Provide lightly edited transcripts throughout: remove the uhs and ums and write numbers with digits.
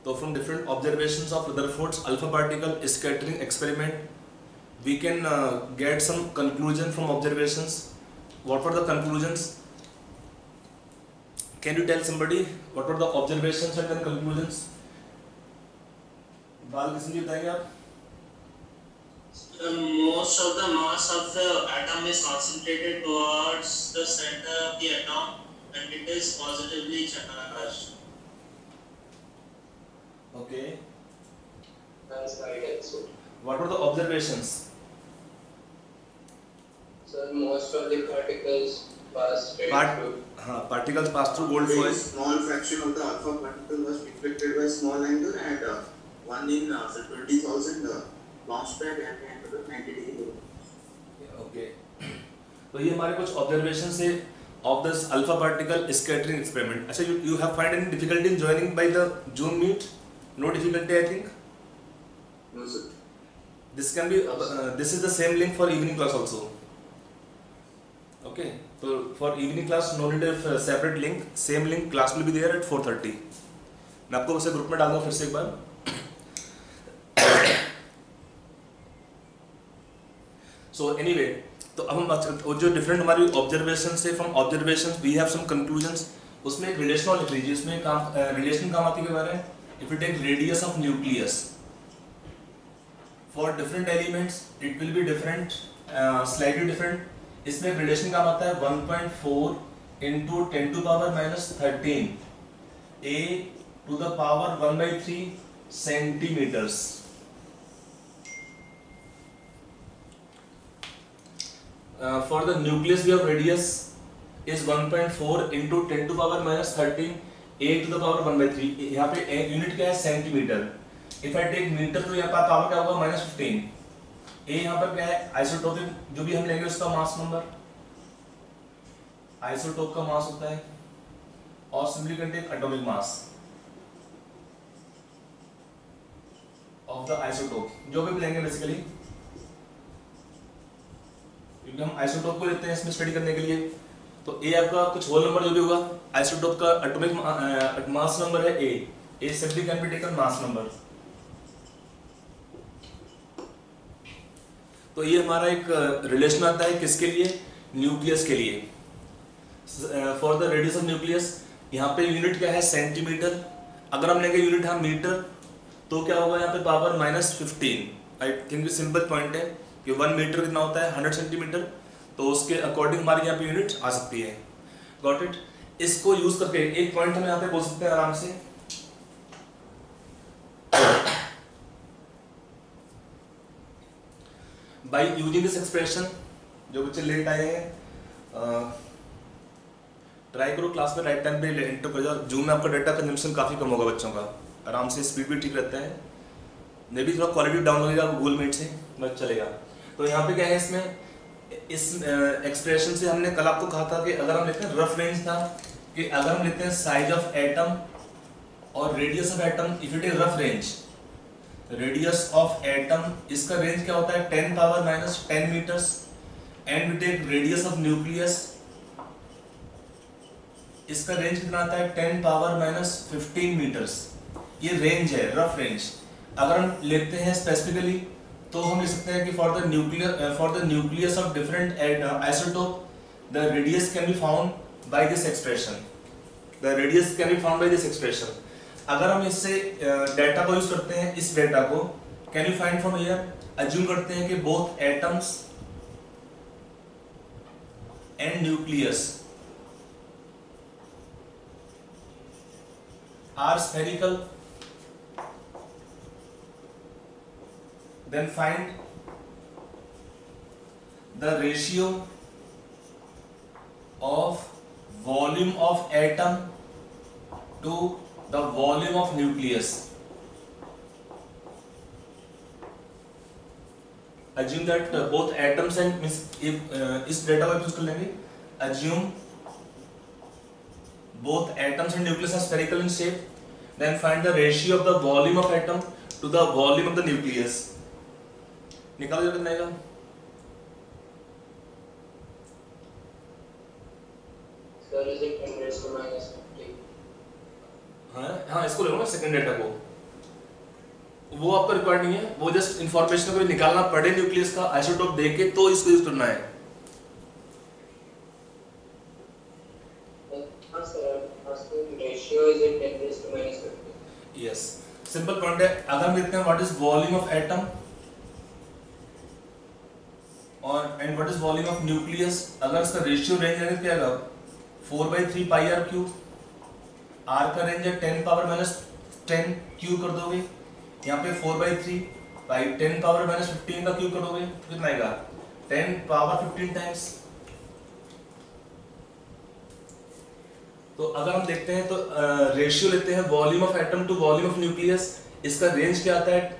तो from different observations of Rutherford's alpha particle scattering experiment, we can get some conclusion from observations. What were the conclusions? Can you tell somebody what were the observations and then conclusions? बाल किसने जी बताएंगे आप? Most of the mass of the atom is concentrated towards the center of the atom and it is positively charged. Okay. That's right also. What were the observations? So most of the particles pass straight through. Particles pass through gold foil. A small fraction of the alpha particle was reflected by small angle and one in 20,000 bounce back and 90 degree. Okay. तो ये हमारे कुछ observations से of this alpha particle scattering experiment. अच्छा, you have find any difficulty in joining by the June meet? No difficulty, I think. No sir. This can be this is the same link for evening class also. Okay. So for evening class no need of separate link. Same link class will be there at 4:30. मैं आपको उसे group में डाल दूँ फिर से एक बार. So anyway, तो अब हम जो डिफरेंट हमारी ऑब्जर्वेशन से from observation we have some conclusions, उसमें एक रिलेशन लिख लीजिए. इसमें रिलेशन काम आती है के बारे में. If you take radius of nucleus for different elements it will be different, slightly different. इसमें रिलेशन काम आता है 1.4 into 10 to power minus 13 a to the power 1/3 centimeters. For the nucleus we have radius is 1.4 into 10 to power minus 13 a to the power 1/3. यहाँ पे unit क्या है? Centimetre. If I take metre तो यहाँ पर पावर क्या होगा? -15. a यहाँ पर क्या है? आइसोटोपिक जो भी हम लेंगे उसका मास नंबर. आइसोटोप का मास होता है और simply can take atomic mass of the isotope जो भी लेंगे बेसिकली, क्योंकि हम आइसोटोप को लेते हैं इसमें स्टडी करने के लिए. तो ए आपका कुछ होल नंबर जो भी होगा, आइसोटोप का एटॉमिक मास नंबर है A. A simply can be taken mass number. तो ये हमारा एक रिलेशन आता है किसके लिए? न्यूक्लियस के लिए. For the radius of nucleus यहाँ पे यूनिट क्या है? सेंटीमीटर. अगर हम लेंगे यूनिट हम मीटर तो क्या होगा यहाँ पे? Power -15. I think simple point है कि 1 मीटर कितना होता है? 100 सेंटीमीटर. तो उसके अकॉर्डिंग हमारे यहाँ पे यूनिट आ सकती है. Got it? इसको यूज करके एक पॉइंट हम यहाँ पे बोल सकते हैं आराम से. बाई यूजिंग दिस एक्सप्रेशन, जो बच्चे लेट आए हैं ट्राई करो क्लास में राइट टाइम पे एंटर कर जाओ. जूम में आपका डाटा कंजम्पशन काफ़ी कम होगा बच्चों का. आराम से स्पीड भी ठीक रहता है. मे भी थोड़ा क्वालिटी डाउन लगेगा गूगल मीट से, बस चलेगा. तो यहाँ पे क्या है? इसमें इस एक्सप्रेशन से हमने कल आपको कहा था कि अगर हम लेते हैं रफ रेंज था कि अगर हम लेते हैं साइज ऑफ एटम और radius of atom, if it is rough range, radius of atom इसका रेंज क्या होता है? 10 power -10 metres. And we take radius of nucleus, इसका रेंज कितना आता है? 10 पावर -15 मीटर्स. ये रेंज है, रफ रेंज. अगर हम लेते हैं स्पेसिफिकली तो हम लिख सकते हैं कि for the nucleus of different isotope the radius can be found by this expression. The radius can be found by this expression. अगर हम इससे डेटा को यूज करते हैं, इस डेटा को can you find from here, assume करते हैं कि both atoms and nucleus are spherical, then find the ratio of volume of atom to the volume of nucleus. Assume that both atoms and means if इस data को use कर लेंगे. Assume both atoms and nucleus are spherical in shape, then find the ratio of the volume of atom to the volume of the nucleus. निकालो जो कितना आएगा? Sir, is it 10 raised to -50? हाँ, इसको ले लो ना सेकंड डेटा को. वो आपको रिक्वायर्ड नहीं है, वो जस्ट इंफॉर्मेशन को निकालना पड़े न्यूक्लियस का आइसोटोप देके तो इसको यूज करना है। Ratio is in 10⁻50. Yes, simple point है। अगर हम देखते हैं what is volume of atom और and what is volume of nucleus, अगर इसका रेशियो रेंज है क्या होगा 4/3 पाई आर क्यूब, आर का रेंज है 10⁻10 क्यूब कर दोगे, यहाँ पे 4/3 बाई 10⁻15 का क्यूब कर दोगे तो कितना आएगा 10⁻15 टाइम्स। तो अगर हम देखते हैं तो रेशियो लेते हैं volume of atom to volume of nucleus, इसका रेंज क्या आता है,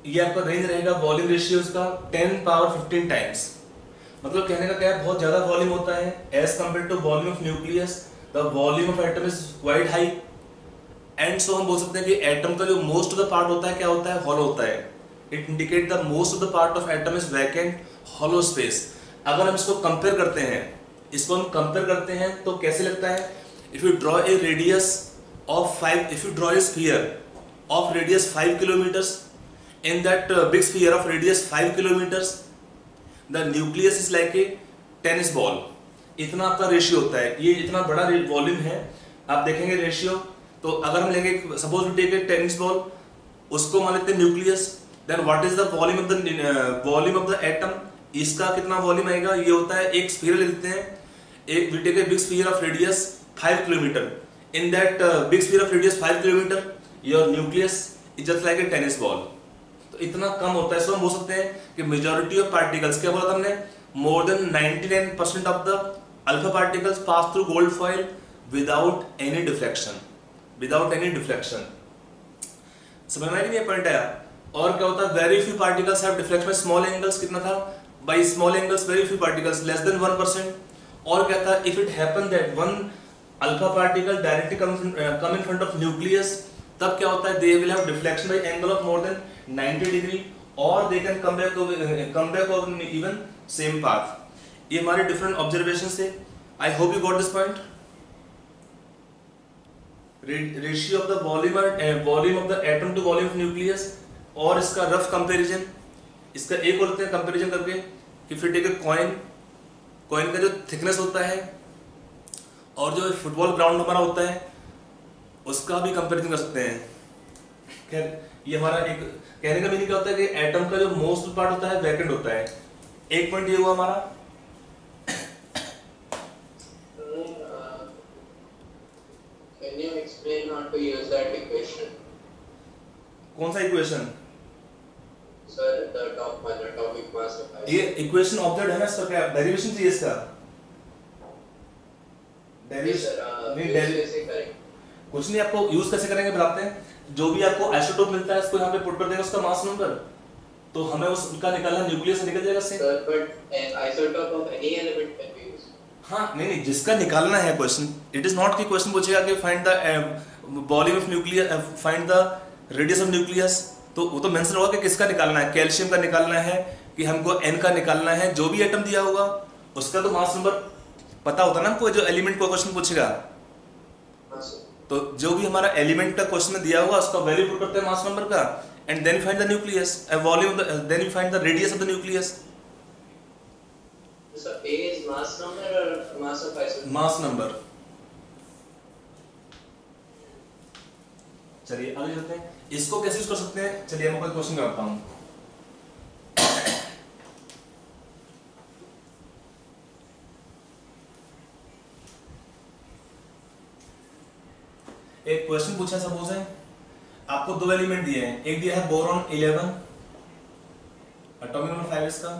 ये आपका रेंज रहेगा वॉल्यूम रेशियो का 10⁻15 टाइम्स। मतलब कहने का क्या है, बहुत ज्यादा वॉल्यूम होता है as compare to volume of nucleus, the volume of atom is quite high and so हम बोल सकते हैं कि एटम का जो मोस्ट ऑफ द पार्ट होता है क्या होता है, हॉलो होता है। It indicate the most of the part of atom is vacant hollow space. अगर हम इसको कंपेयर करते हैं, इसको हम कंपेयर करते हैं तो कैसे लगता है, if you draw a radius of 5, if you draw a sphere of radius 5 kilometres, in that big sphere of radius 5 kilometers, the nucleus is like a tennis ball। इतना आपका रेशियो होता है, ये इतना बड़ा वॉल्यूम है। आप देखेंगे रेशियो, तो अगर हम लेंगे suppose we take a tennis ball, उसको मान लेते हैं nucleus, then what is the volume of the atom, इसका कितना वॉल्यूम आएगा, ये होता है एक स्फीयर ले लेते हैं, एक we take a big sphere of radius 5 kilometre, in that big sphere of radius 5 kilometre your nucleus is just like a tennis ball. तो इतना कम होता है, सो हम बोल सकते हैं कि मेजॉरिटी ऑफ पार्टिकल्स, क्या बोला था हमने, more than 99% of the alpha particles pass through gold foil without any deflection, without any deflection. समझ में नहीं पॉइंट आया। और क्या होता है, very few particles have deflection, small angles कितना था, by small angles very few particles less than 1%। और क्या था, if it happen that one alpha particle directly come in front of nucleus, तब क्या होता है, दे will have deflection by angle of more than 90 degree और they can come back on even same path. ये हमारे डिफरेंट ऑब्जर्वेशन से। I hope you got this point. Ratio of the volume of the atom to volume of nucleus, और इसका rough comparison, इसका एक और लेते हैं कंपैरिजन करके कि फिर टेक ए कॉइन का जो थिकनेस होता है और जो फुटबॉल ग्राउंड हमारा होता है उसका भी कंपैरिजन कर सकते हैं। खैर ये हमारा एक कहने का मीनिंग क्या होता है कि एटम का जो मोस्ट पार्ट होता है वैकेंट होता है। एक पॉइंट ये हुआ हमारा। Can you explain how to use that equation? कौन सा equation? Sir, the top one, atomic mass of ice. ये इक्वेशन ऑब्जेक्ट है ना, इसका क्या डेरिवेशन चाहिए इसका? Yes, sir. नहीं, कैसे करें? कुछ नहीं, आपको यूज कैसे करेंगे बताते हैं। जो भी आपको आइसोटोप मिलता है इसको यहाँ पे पुट कर देंगे उसका मास नंबर, तो हमें उसका निकालना न्यूक्लियस से निकल जाएगा इससे। Sir, but an isotope of any element can be used. हाँ नहीं, जिसका निकालना है क्वेश्चन, इट इज नॉट कि क्वेश्चन पूछेगा कि find the volume of nucleus, find the radius of nucleus, तो वो तो मेंशन होगा कि किसका निकालना है, कैल्शियम का निकालना है कि हमको एन का निकालना है। जो भी एटम दिया होगा उसका तो मास नंबर पता होता है ना हमको, जो एलिमेंट को क्वेश्चन पूछेगा। हाँ सर। तो जो भी हमारा एलिमेंट का क्वेश्चन में दिया होगा उसका वैल्यू पुट करते हैं मास नंबर का, and then find the nucleus, volume, then you find the radius of the nucleus. So A is mass number or mass of isotope? Mass number. चलिए आगे चलते हैं, इसको कैसे यूज कर सकते हैं। चलिए मैं कोई क्वेश्चन करता हूं। एक क्वेश्चन पूछा, सपोज है आपको दो एलिमेंट दिए हैं, एक दिया है बोरॉन 11, एटॉमिक नंबर 5 इसका,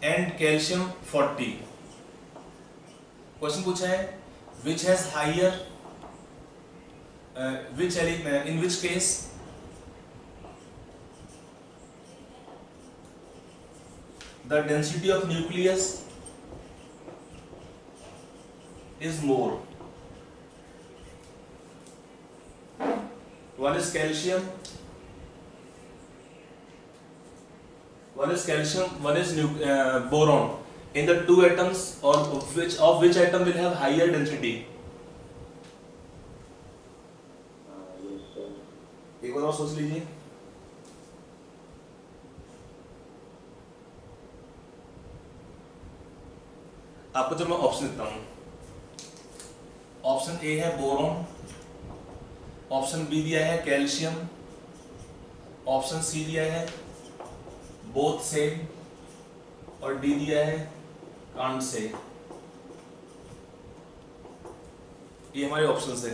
एंड कैल्शियम 40। क्वेश्चन पूछा है which has higher which element, in which case the density of nucleus is more. One is calcium, one is boron. In the two atoms, or which atom will have higher density? Yes, sir. एक बार और सोच लीजिए। आपको जो मैं option देता हूँ, option A है बोरॉन, ऑप्शन बी दिया है कैल्शियम, ऑप्शन सी दिया है बोथ सेम, और डी दिया है कांट से। ये हमारे ऑप्शंस है।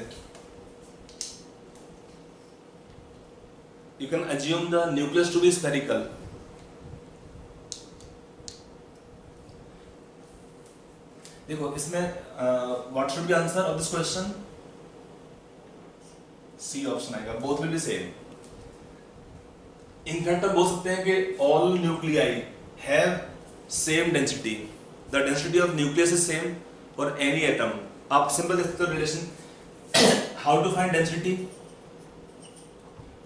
You can assume the nucleus to be spherical. देखो इसमें what should be answer of this question? C option आएगा, both will be same. In fact हम बोल सकते हैं कि all nuclei have same density, the density of nucleus is same for any atom. आप simple देख सकते हो relation. How to find density?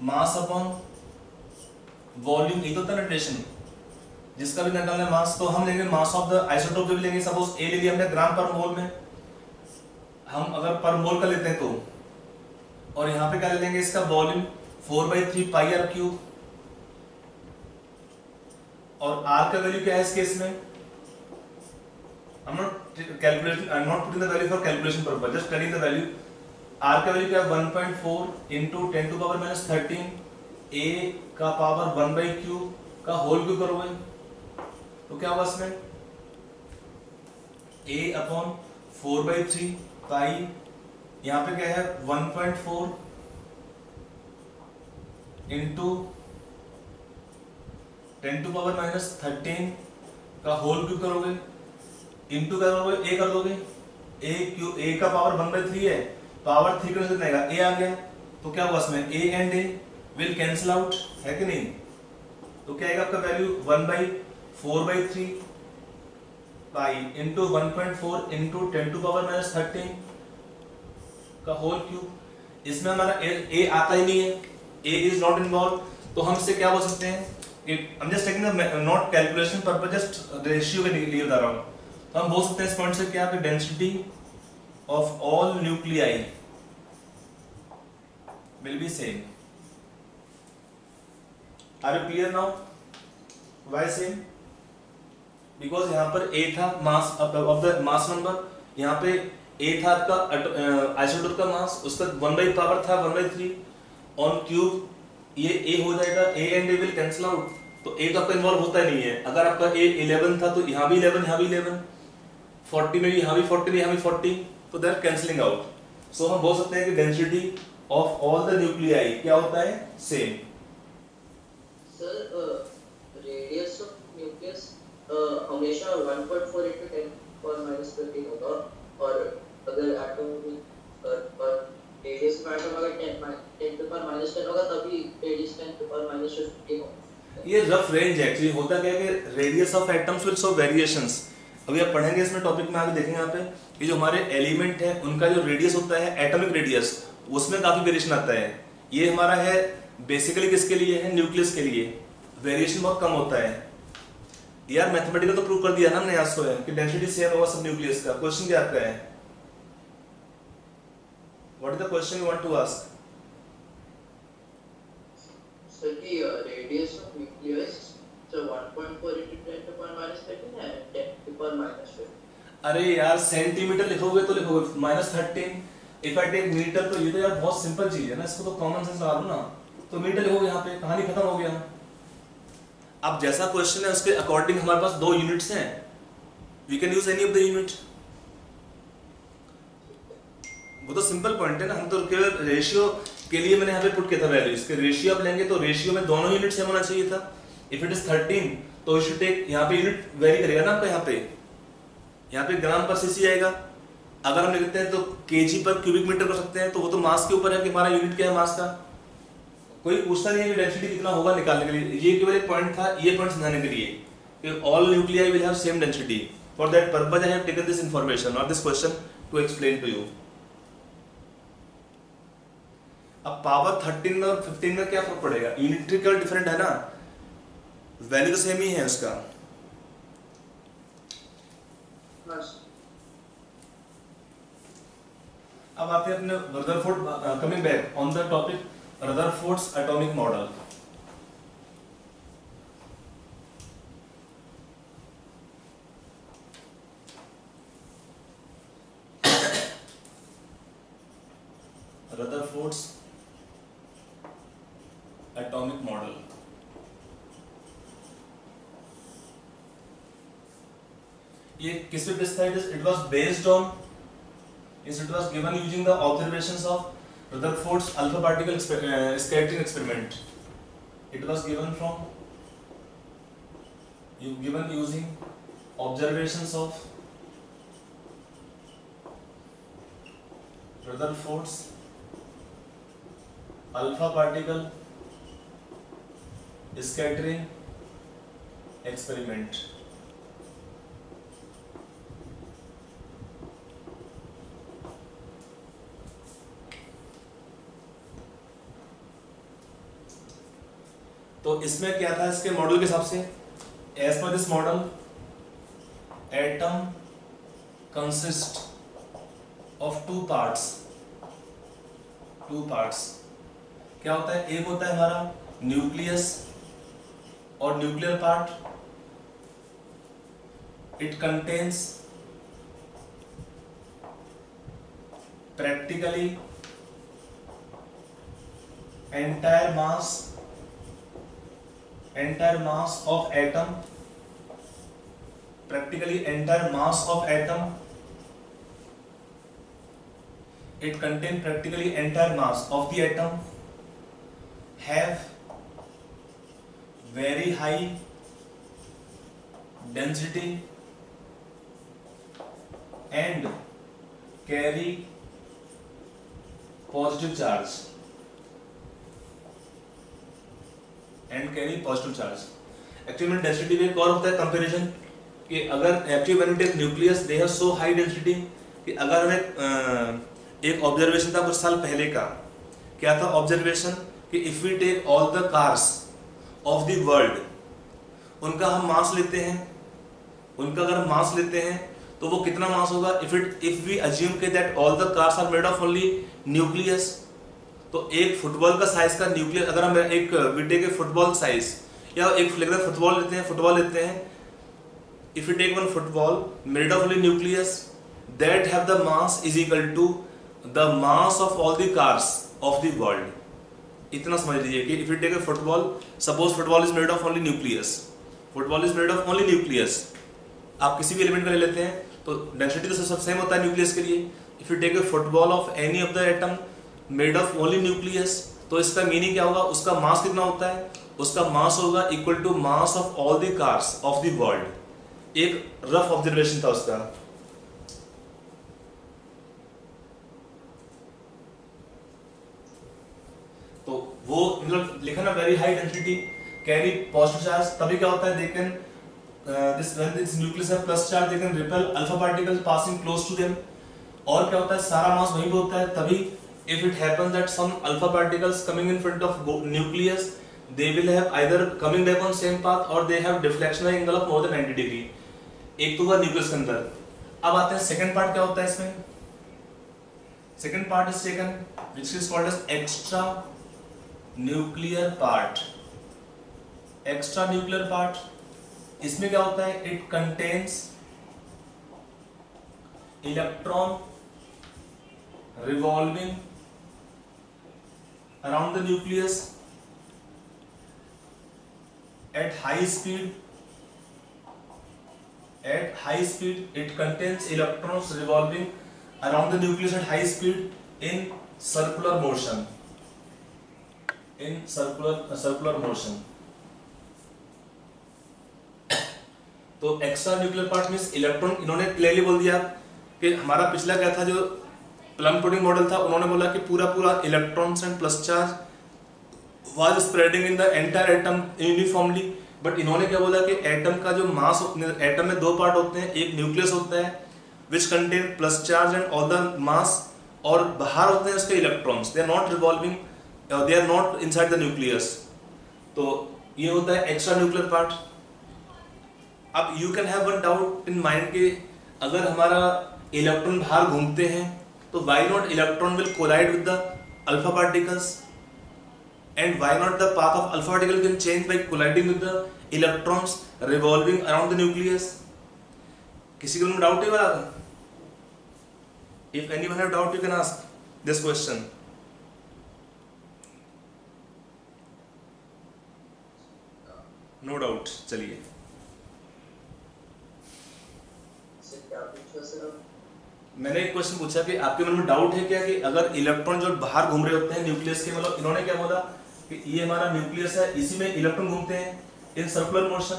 Mass upon volume, ये तो होता है रिलेशन। जिसका भी निकालना है मास, तो हम लेंगे मास ऑफ द आइसोटोप भी लेंगे। सपोज ए ले लिया हमने ग्राम पर मोल में, हम अगर पर मोल का लेते हैं तो, और यहाँ पे क्या ले लेंगे इसका वॉल्यूम 4/3 पाई आर क्यूब, और आर का वैल्यू क्या है इस केस में? I'm not calculating, I'm not putting the value for calculation purpose, just telling the value. R का वैल्यू क्या है 1.4 into 10 to power minus 13, A का पावर 1/q का होल क्यूब करोगे तो क्या होगा इसमें? A अपॉन 4/3 पाई, यहाँ पे क्या है 1.4 into 10 to power minus 13 का होल क्यूब करोगे, इंटू करोगे ए कर दोगे, ए क्यू, ए का पावर 1/3 है, पावर 3 का कितना आएगा? ए आ गया, तो क्या होगा इसमें? A and A will cancel out, है कि नहीं? तो क्या आएगा आपका value 1/4/3 pi into 1.4 into 10 to power minus 13 का होल क्यूब। इसमें हमारा ए आता ही नहीं है, ए इज नॉट इन्वॉल्व, तो हम इससे क्या बोल सकते हैं? I'm just taking the not calculation purpose, just ratio के लिए बता रहा हूँ। तो हम बोल सकते हैं इस पॉइंट से क्या? Density of all nuclei will be same. Are you clear now? Why same? Because यहाँ पर ए था mass of the mass number, यहाँ पे ए था आपका आइसोटोप का मास, उसका 1 पावर था 1/3 ऑन क्यूब, ये ए हो जाएगा, ए and A will cancel out, तो ए तो आपका इन्वॉल्व होता ही नहीं है। अगर आपका ए 11 था तो यहाँ भी 11, यहाँ भी 11, 40 में भी यहाँ भी 40, यहाँ भी 40, तो दैट कैंसिलिंग आउट। सो हम बोल सकते हैं कि density of all the nuclei क्या होता है? Same. Sir radius of nucleus हमेशा 1.4 into 10 power minus 13 होगा, और अगर एटम पर रेडियस ऑफ एटम अगर 10 to power minus 10 होगा तभी रेडियस 10 to power minus 15 होगा। ये रफ रेंज है एक्चुअली। होता क्या है कि radius of atoms will show variations. अभी आप पढ़ेंगे इसमें टॉपिक में आगे देखेंगे यहाँ पे कि जो हमारे एलिमेंट है उनका जो रेडियस होता है एटॉमिक रेडियस, उसमें काफी वेरिएशन आता है। ये हमारा है बेसिकली किसके लिए है? न्यूक्लियस के लिए। वेरिएशन बहुत कम होता है यार। मैथमेटिकल तो प्रूव कर दिया ना हमने आज को है कि डेंसिटी सेम होगा सब न्यूक्लियस का। क्वेश्चन क्या आपका है? What is the question you want to ask? Sir की radius of nucleus so 1.4 into 10 to power minus 13 है 10 to power minus 15। अरे यार सेंटीमीटर लिखोगे तो लिखोगे -13, इफ आई टेक मीटर, तो ये तो यार बहुत सिंपल चीज है ना, इसको तो कॉमन सेंस लगा दो ना, तो मीटर लिखोगे, यहाँ पे कहानी खत्म हो गया। अब जैसा क्वेश्चन है उसके अकॉर्डिंग हमारे पास 2 यूनिट्स हैं, we can use any of the unit. वो तो सिंपल पॉइंट है ना। हम तो केवल रेशियो के लिए मैंने यहाँ पे पुट किया था वैल्यू, इसके रेशियो आप लेंगे तो रेशियो में दोनों यूनिट सेम होना चाहिए था। इफ इट इज 13 तो यू शुड टेक, यहाँ पे यूनिट वेरी करेगा ना आपका, यहाँ पे ग्राम पर सीसी आएगा। अगर हम लिखते हैं तो केजी पर क्यूबिक मीटर कर सकते हैं, तो वो तो मास के ऊपर है कि हमारा यूनिट क्या है मास का। कोई पूछता नहीं है कि डेंसिटी कितना होगा निकालने के लिए। ये केवल एक पॉइंट था, ये पॉइंट समझाने के लिए कि all nuclei will have same density. For that purpose I have taken this information और this question to explain to you. अब पावर 13 में और 15 में क्या फर्क पड़ेगा? यूनिट्रिकल डिफरेंट है ना, वैल्यू तो सेम ही है उसका। अब आते हैं अपने Rutherford, coming back on the topic Rutherford's atomic model. Rutherford's atomic model. ये किस पे बेस्ड था? It was based on, it was given using the observations of Rutherford's alpha particle scattering experiment. It was given from using observations of Rutherford's alpha particle scattering experiment। तो इसमें क्या था इसके model के हिसाब से? As per this model, atom consists of two parts। क्या होता है? एक होता है हमारा न्यूक्लियस और nuclear part. It contains practically entire mass of atom, practically entire mass of atom। It contains practically entire mass of the atom, have very high density and carry positive charge। Actually में density में एक और होता है comparison कि अगर actually when we take nucleus they have so high density कि अगर हमें एक ऑब्जर्वेशन था कुछ साल पहले का, क्या था ऑब्जर्वेशन कि if we take all the cars of the world, उनका हम मास लेते हैं, उनका अगर मास लेते हैं तो वो कितना मास होगा? इफ वी अज्यूम के that all the cars are made of only nucleus, तो एक फुटबॉल का साइज का न्यूक्लियस अगर हम एक वी टेक फुटबॉल साइज या एक फुटबॉल लेते हैं, if you take one football made of only nucleus, that have the mass is equal to the mass of all the cars of the world. इतना समझ लीजिए कि if you take a football, suppose football is made of only nucleus, आप किसी भी element का ले लेते हैं तो डेंसिटी तो सब सेम होता है न्यूक्लियस के लिए। If you take a football of any of the atom made of only nucleus, तो इसका मीनिंग क्या होगा? उसका मास कितना होता है? उसका मास होगा equal to mass of all the cars of the world. एक रफ ऑब्जर्वेशन था उसका। तो वो मतलब लिखा ना very high density carry positive charge, तभी क्या होता है दे कैन दिस न्यूक्लियस है plus charge, they can repel alpha particles passing close to them. और क्या होता है सारा मास वहीं पे होता है, तभी if it happens that some alpha particles coming in front of nucleus, they will have either coming back on same path or they have deflection angle of more than 90 degree। एक तो हुआ न्यूक्लियस के अंदर। अब आते हैं second part क्या होता है इसमें? Second part is taken which is called as extra nuclear part। extra nuclear part इसमें क्या होता है? it contains electron revolving around the nucleus at high speed। It contains electrons revolving around the nucleus at high speed in circular motion। तो extra nuclear part means electron, इन्होंने clearly बोल दिया कि हमारा पिछला क्या था जो प्लम पुडिंग मॉडल था, उन्होंने बोला कि पूरा electrons and plus charge was spreading in the entire atom uniformly. But इन्होंने क्या बोला कि एटम का जो मास, एटम में दो पार्ट होते हैं, एक न्यूक्लियस होता है which contain plus charge and all the mass, और बाहर होते हैं उसके electrons, they are not revolving, they are not inside the nucleus. तो ये होता है एक्स्ट्रा न्यूक्लियर पार्ट। अब you can have one doubt in mind कि अगर हमारा इलेक्ट्रॉन बाहर घूमते हैं तो why not electron will collide with the alpha particles, and why not the path of alpha particle can change by colliding with the electrons revolving around the nucleus? किसी को doubt है वाला? If anyone have doubt you can ask this question। No doubt. चलिए sir क्या पूछा sir आप? मैंने एक क्वेश्चन पूछा कि आपके मन में डाउट है क्या कि अगर इलेक्ट्रॉन जो बाहर घूम रहे होते हैं न्यूक्लियस के, मतलब इन्होंने क्या बोला कि ये हमारा न्यूक्लियस है, इसी में इलेक्ट्रॉन घूमते हैं इन सर्कुलर मोशन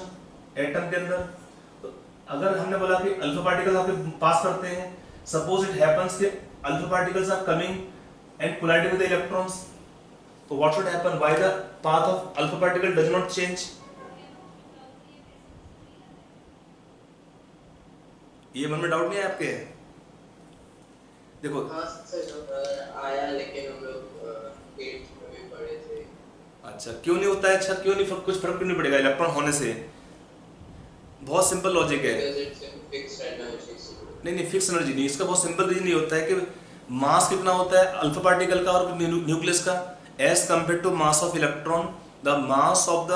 एटम के अंदर। तो अगर हमने बोला कि अल्फा पार्टिकल्स आपके पास करते हैं, सपोज इट हैपेंस कि alpha particles are coming and colliding with the electrons, तो what should happen, why the path of alpha particle does not change? ये मन में डाउट नहीं है आपके? देखो हाँ सर आया, लेकिन हम लोग 8th में भी पढ़े थे। अच्छा क्यों नहीं होता है? अच्छा क्यों नहीं, कुछ फर्क क्यों नहीं पड़ेगा इलेक्ट्रॉन होने से? बहुत सिंपल लॉजिक है। Because it's in fixed energy. नहीं फिक्स एनर्जी नहीं, इसका बहुत सिंपल रीजन ये होता है कि मास कितना होता है अल्फा पार्टिकल का और न्यूक्लियस का, as compare to mass of electron, the mass of the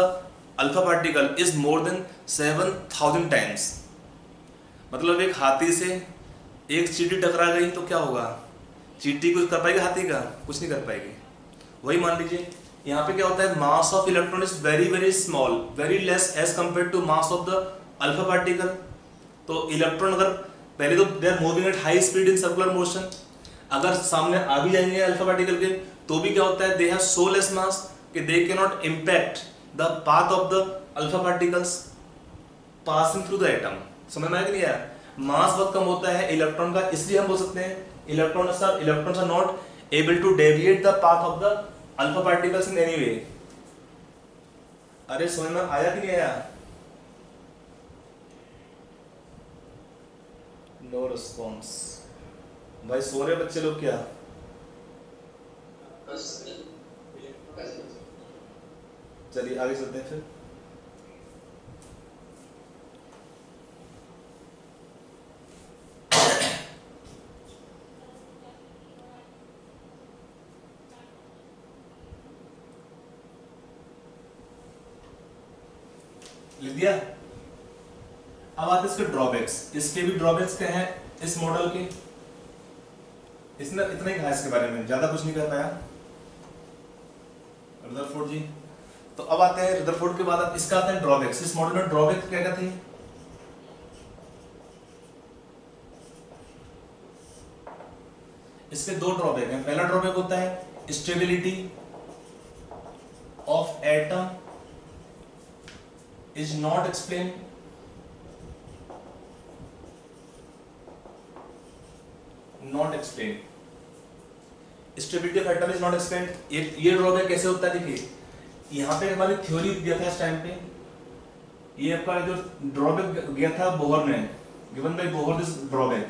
alpha particle is more than 7000 times. मतलब एक हाथी से एक चींटी टकरा गई तो क्या होगा? चींटी कुछ कर पाएगी हाथी का? कुछ नहीं कर पाएगी। वही मान लीजिए यहाँ पे क्या होता है, mass of electron is very very small, very less as compare to mass of the alpha particle. तो इलेक्ट्रॉन अगर पहले तो they are moving at high speed in circular motion, अगर सामने आ भी जाएंगे अल्फा पार्टिकल के तो भी क्या होता है, दे हैव सो लेस मास कि they can not impact the path of the alpha particles passing through the atom. समझ में आया कि नहीं आया? मास बहुत कम होता है इलेक्ट्रॉन का, इसलिए हम बोल सकते हैं electrons are not able to deviate the path of the alpha particles in any way. अरे समझ में आया कि नहीं आया? No response. भाई सो रहे बच्चे लोग क्या? चलिए आगे चलते हैं फिर। लिख दिया? अब आते इसके ड्रॉबैक्स। इसके भी ड्रॉबैक्स क्या है इस मॉडल के? इसने इतना ही कहा इसके बारे में, ज्यादा कुछ नहीं कर पाया रदरफोर्ड जी। तो अब आते हैं रदरफोर्ड के बाद अब इसका आते हैं ड्रॉबैक्स। इस मॉडल में ड्रॉबैक क्या क्या थे? इसके दो ड्रॉबैक हैं। पहला ड्रॉबैक होता है stability of atom is not explained, not explained, stability of atom is not explained। ये ड्रॉबैक कैसे होता है? देखिए यहाँ पे हमारी थ्योरी दिया था इस टाइम पे, ये आपका जो ड्रॉबैक दिया था बोहर ने, given by Bohr this drawback.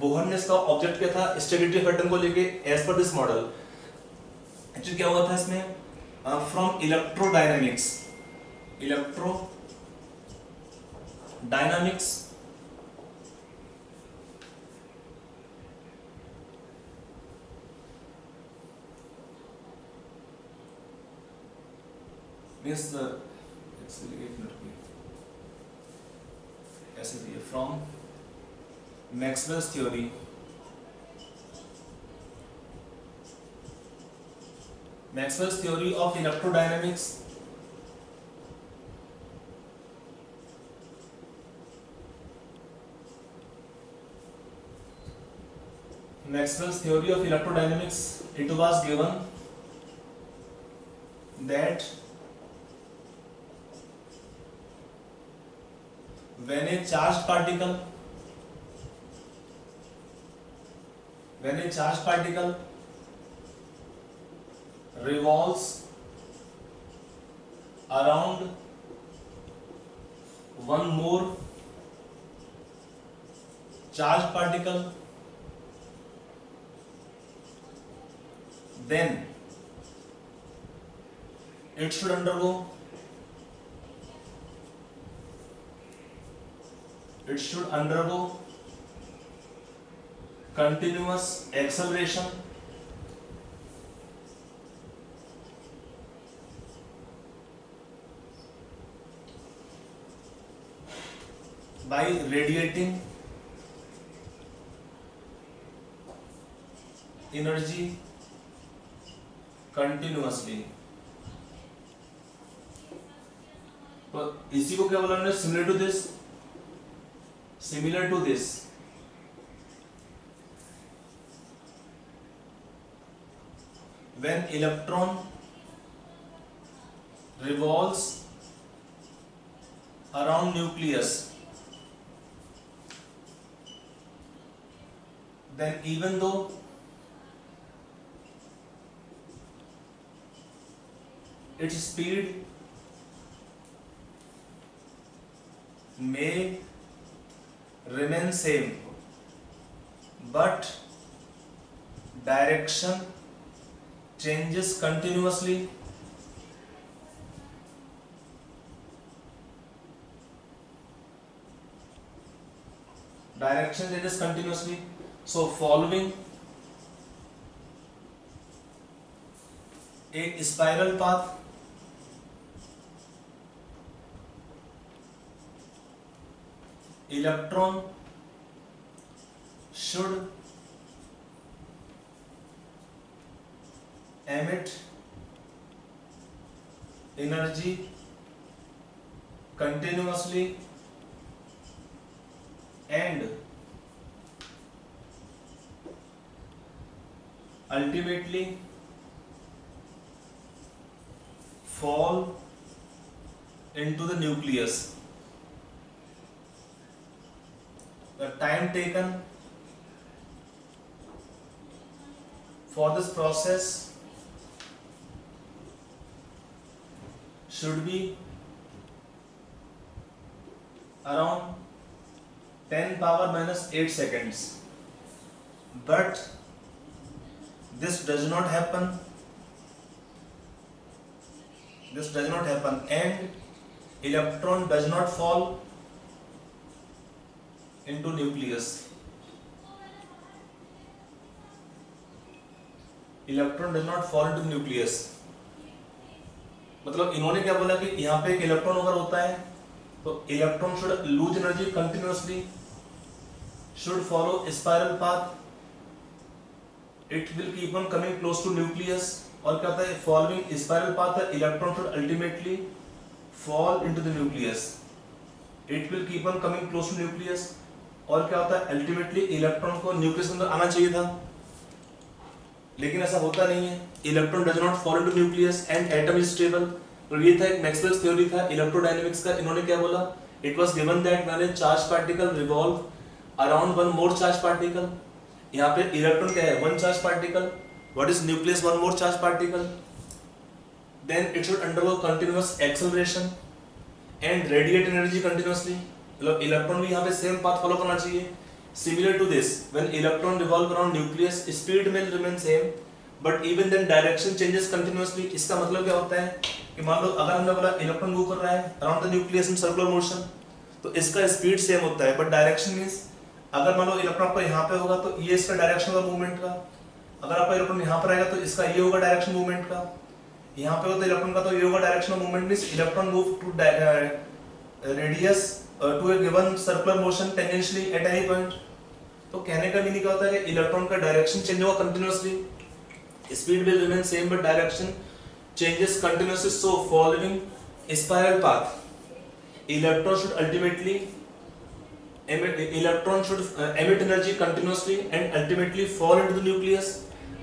Bohr ने इसका ऑब्जेक्ट क्या था, स्टेबिलिटी ऑफ एटम को लेके as per this model. Actually क्या हुआ था इसमें, फ्रॉम इलेक्ट्रोडायनामिक्स means the ऐसे दिए from Maxwell's theory of electrodynamics Maxwell's theory of electrodynamics, it was given that when a charged particle revolves around one more charged particle, then it should undergo continuous acceleration by radiating energy continuously। इसी को क्या बोला हमने, similar to this, similar to this. When electron revolves around nucleus, then even though its speed may remain same, but direction changes continuously, direction changes continuously. So following a spiral path, electron should emit energy continuously and ultimately fall into the nucleus. The time taken for this process should be around 10 power minus 8 seconds, but this does not happen, and electron does not fall into nucleus. Electron does not fall into nucleus. मतलब इन्होंने क्या बोला कि यहाँ पे एक electron अगर होता है तो electron should lose energy continuously, should follow spiral path, it will keep on coming close to nucleus, और क्या होता है following spiral path electron should ultimately fall into the nucleus, it will keep on coming close to nucleus, और क्या होता है ultimately electron को nucleus के अंदर आना चाहिए था, लेकिन ऐसा होता नहीं है। Electron does not fall into nucleus and atom is stable. तो ये था एक मैक्सवेल्स थ्योरी था इलेक्ट्रोडायनेमिक्स का। इन्होंने क्या बोला, it was given that when a charge particle revolve around one more charge particle, यहाँ पे इलेक्ट्रॉन क्या है, one charge particle, what is nucleus, one more charge particle, then it should undergo continuous acceleration and radiate energy continuously. मतलब electron भी यहाँ पे same path follow करना चाहिए। Similar to this, when electron revolve around nucleus, speed may remain same, but even then direction changes continuously. इसका मतलब क्या होता है कि मान लो अगर हमने बोला इलेक्ट्रॉन मूव कर रहा है around the nucleus in circular motion, तो इसका स्पीड सेम होता है, बट डायरेक्शन मींस अगर मान लो इलेक्ट्रॉन आपका यहाँ पे होगा तो ये इसका डायरेक्शन होगा मूवमेंट का, अगर आपका इलेक्ट्रॉन यहाँ पर आएगा तो इसका ये होगा डायरेक्शन मूवमेंट का, यहाँ पे होगा तो इलेक्ट्रॉन का तो ये होगा direction of movement, means electron move to radius to a given circular motion tangentially at any point. तो कहने का मीनिंग क्या होता है कि इलेक्ट्रॉन का डायरेक्शन चेंज होगा continuously, speed will remain same but direction changes continuously. So following spiral path electron should ultimately emit energy continuously and ultimately fall into the nucleus,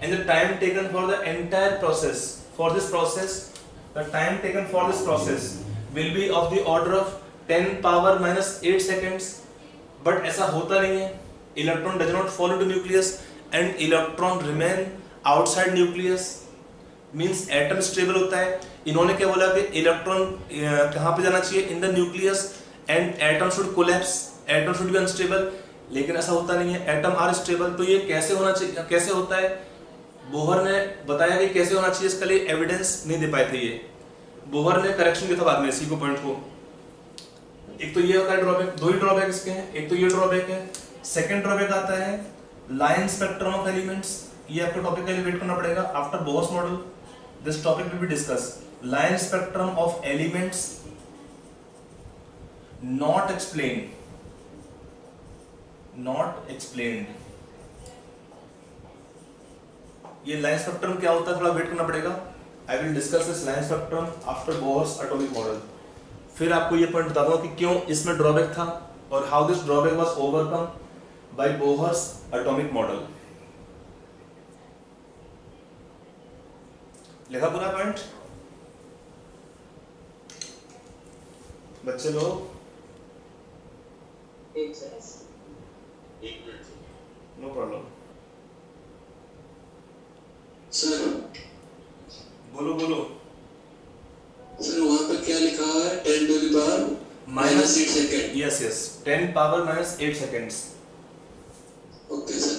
and the time taken for the entire process, for this process, the time taken for this process will be of the order of 10 power minus 8 seconds, but ऐसा होता नहीं है। Electron does not fall into nucleus and electron remain outside nucleus, means atom stable होता है। इन्होंने क्या बोला कि इलेक्ट्रॉन कहाँ पे जाना चाहिए, in the nucleus, and atom should collapse, atom should be unstable, लेकिन ऐसा होता नहीं है, atom are stable। तो ये कैसे होना चाहिए, कैसे होता है, बोहर ने बताया कि कैसे होना चाहिए, इसके लिए एविडेंस नहीं दे पाए थे ये, बोहर ने करेक्शन किया था बाद में इसी को पॉइंट को। एक तो ये होता है ड्रॉबैक, दो ही ड्रॉबैक इसके हैं, एक तो ये ड्रॉबैक है। सेकंड ड्रॉबैक आता है लाइन स्पेक्ट्रम ऑफ एलिमेंट्स, ये आपको टॉपिक के लिए वेट करना पड़ेगा। After Bohr's model this topic will be discuss. Line spectrum of elements not explained, not explained. ये लाइन स्पेक्ट्रम क्या होता है थोड़ा वेट करना पड़ेगा। I will discuss this line spectrum after Bohr's atomic model. फिर आपको ये पॉइंट बता दूंगा कि क्यों इसमें ड्रॉबैक था और how this drawback was overcome bye Bohr's atomic model. लिखा पूरा पॉइंट बच्चे लोग? एक मिनट नो प्रॉब्लम। सर बोलो बोलो। सर वहाँ पर क्या लिखा है 10 to the power -8 second. Yes yes 10 power -8 seconds. Okay sir.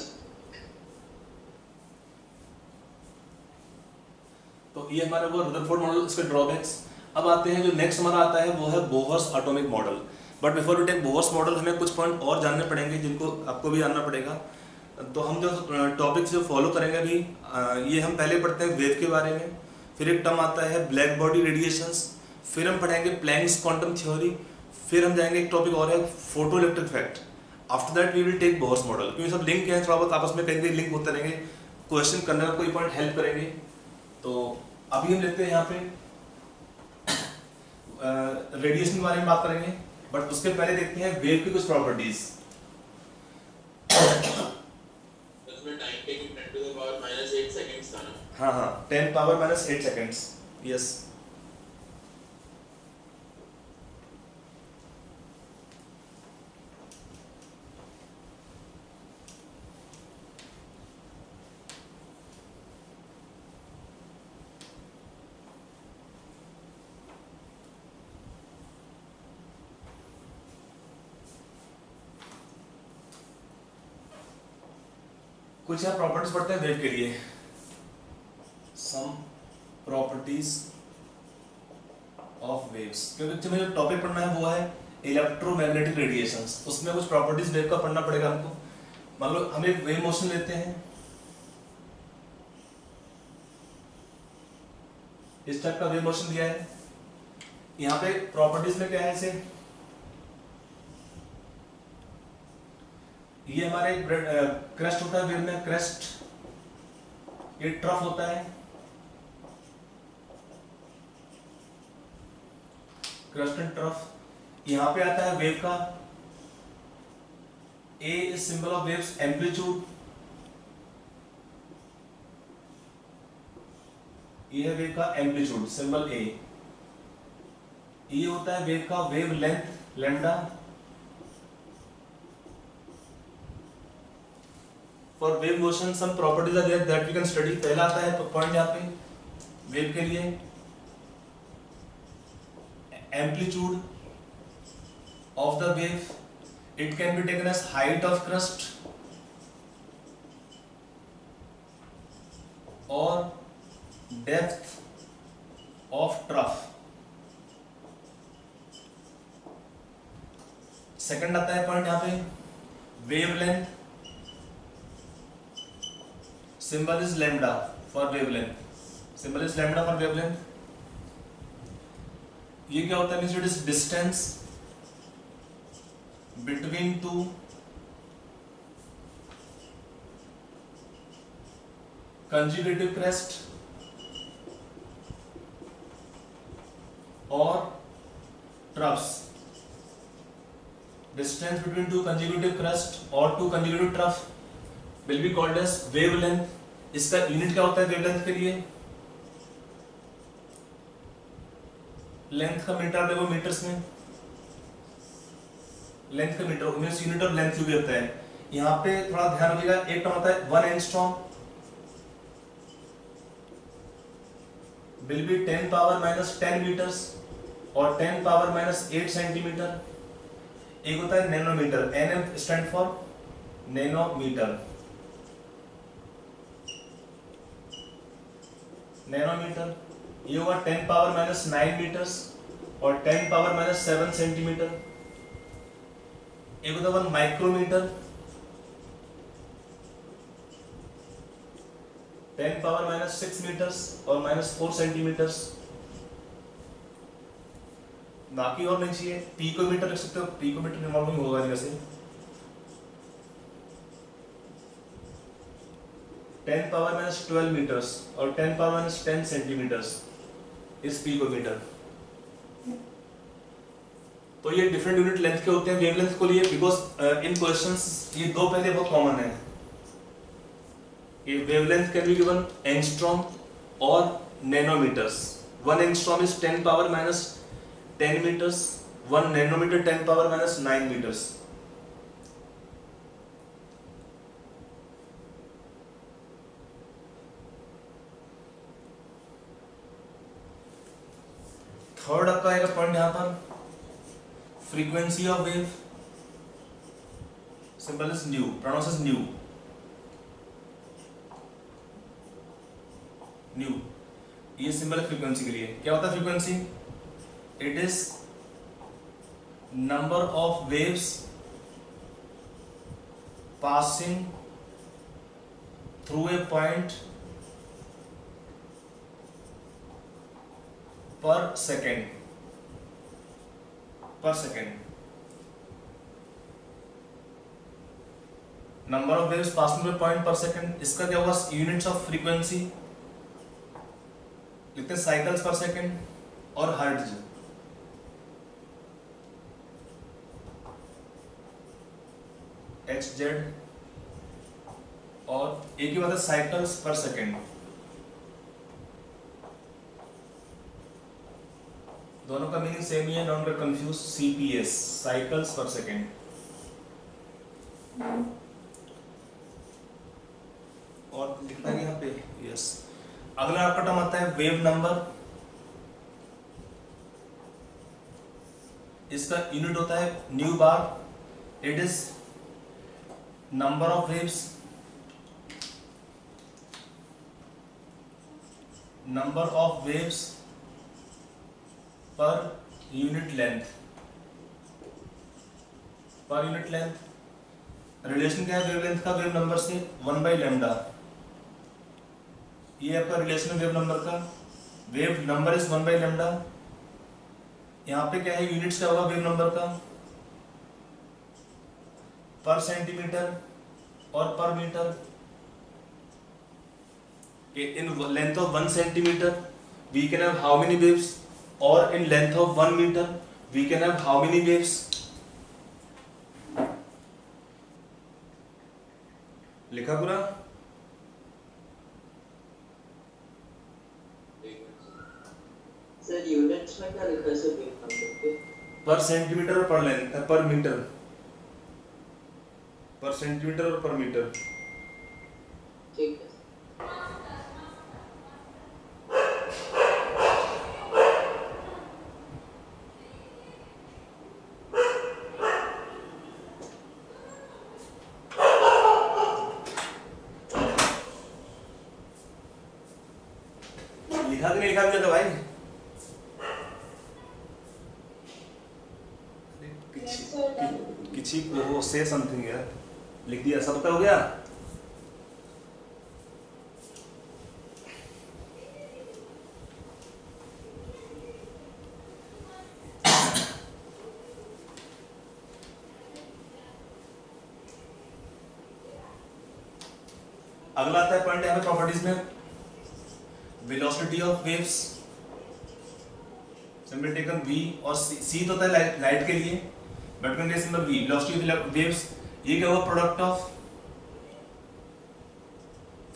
तो ये हमारा वो रदरफोर्ड मॉडल, इसके ड्रॉबैक्स। अब आते हैं जो नेक्स्ट हमारा आता है वो है Bohr's atomic model. But before we take Bohr's model हमें कुछ पॉइंट और जानने पड़ेंगे जिनको आपको भी जानना पड़ेगा। तो हम जो टॉपिक जो फॉलो करेंगे अभी ये हम पहले पढ़ते हैं वेव के बारे में, फिर एक टर्म आता है ब्लैक बॉडी रेडिएशंस, फिर हम पढ़ेंगे प्लैंक्स क्वांटम थ्योरी, फिर हम जाएंगे एक टॉपिक और है photo electric effect. After that we will take Bohr's model. क्योंकि सब लिंक है, थोड़ा बहुत आपस में कहीं लिंक होते रहेंगे, क्वेश्चन करने में कोई पॉइंट हेल्प करेंगे। तो अभी हम लेते हैं यहाँ पे रेडिएशन के बारे में बात करेंगे, बट उसके पहले देखते हैं वेव की कुछ प्रॉपर्टीज। उसमें time taking 10 to the power -8 seconds था ना? हाँ हाँ 10 पावर -8 सेकेंड्स। यस कुछ यहाँ प्रॉपर्टीज पढ़ते हैं वेव के लिए। सम प्रॉपर्टीज ऑफ वेव्स, क्योंकि मुझे टॉपिक पढ़ना है वो है इलेक्ट्रोमैग्नेटिक रेडिएशंस। उसमें कुछ प्रॉपर्टीज वेव का पढ़ना पड़ेगा हमको। मान लो हम एक वेव मोशन लेते हैं, इस टाइप का वेव मोशन दिया है। यहाँ पे प्रॉपर्टीज में क्या है, इसे ये हमारे क्रेस्ट होता है वेव में, क्रेस्ट, ये ट्रफ होता है, क्रेस्ट एंड ट्रफ। यहां पे आता है वेव का a is symbol of waves amplitude, ये है वेव का एम्पलीट्यूड सिंबल ए। ये होता है वेव का wave length lambda. For wave motion some properties are there that we can study. पहला आता है पॉइंट यहाँ पे वेव के लिए amplitude of the wave, it can be taken as height of crust और डेप्थ ऑफ ट्रफ। सेकंड आता है पॉइंट यहाँ पे wave length, symbol is lambda for wavelength, symbol is lambda for wavelength। ये क्या होता है, means it is distance between two conjugative crest और troughs. Distance between two conjugative crest और two conjugative trough will be called as wavelength। इसका unit क्या होता है वेवलेंथ के लिए, लेंथ का मीटर देखो मीटर्स में, लेंथ का metre means unit of length भी होता है। यहाँ पे थोड़ा ध्यान रखिएगा, एक टर्म होता है 1 angstrom will be 10 power -10 metres और 10 पावर -8 सेंटीमीटर। एक होता है nanometre, nm stand for nanometre, nanometre. ये होगा 10 पावर -9 मीटर्स और 10 पावर -7 सेंटीमीटर। एक होता है माइक्रोमीटर, 10 पावर -6 मीटर्स और -4 सेंटीमीटर्स। बाकी और नहीं चाहिए, पीकोमीटर लिख सकते हो, पीकोमीटर मालूम होगा जैसे 10 पावर -12 मीटर्स और 10 पावर -10 सेंटीमीटर्स इस पीकोमीटर। तो ये डिफरेंट यूनिट लेंथ के होते हैं वेवलेंथ को लिए, बिकॉज इन क्वेश्चंस ये दो पहले बहुत कॉमन है। ये wavelength can be given angstrom और nanometers. 1 angstrom is 10 power minus 10 meters, 1 nanometer 10 power minus 9 meters. Third आपका आएगा पॉइंट यहां पर, frequency of wave, symbol is nu, pronounce is nu, nu, ये सिंबल है फ्रीक्वेंसी के लिए। क्या होता है frequency? It is number of waves passing through a point per second, per second, number of waves passing through a point per second. इसका क्या होगा? यूनिट्स ऑफ फ्रीक्वेंसी लिखते हैं साइकिल्स पर सेकेंड और हर्ट्ज। HZ और एक ही बात है साइकिल्स पर सेकेंड, दोनों का मीनिंग सेम ही है, don't get confuse. CPS cycles पर सेकेंड। और लिखना है यहाँ पे, यस। अगला आपका टर्म आता है वेव नंबर। इसका यूनिट होता है new bar. It is number of waves, number of waves per unit length, per unit length. Relation क्या है वेवलेंथ का वेव नंबर से? 1/λ। ये आपका रिलेशन है वेव नंबर का, वेव नंबर इज 1/λ। यहाँ पे क्या है यूनिट्स क्या होगा वेव नंबर का? पर सेंटीमीटर और per meter. In length of 1 centimeter we can have how many waves, और in length of 1 meter we can have how many waves? लिखा पूरा? सर यूनिट्स में क्या लिखा है सर वेव नंबर के? पर सेंटीमीटर और पर लेंथ, पर मीटर, पर सेंटीमीटर और पर मीटर। ठीक है। लिखा कि नहीं लिखा मुझे तो भाई? किसी को से समथिंग है लिख दिया, सब का हो गया। अगला आता है पॉइंट यहाँ पे प्रॉपर्टीज में, velocity of waves, simple taken v और c तो होता है लाइट के लिए, but can take symbol v, velocity of waves. ये क्या होगा? Product of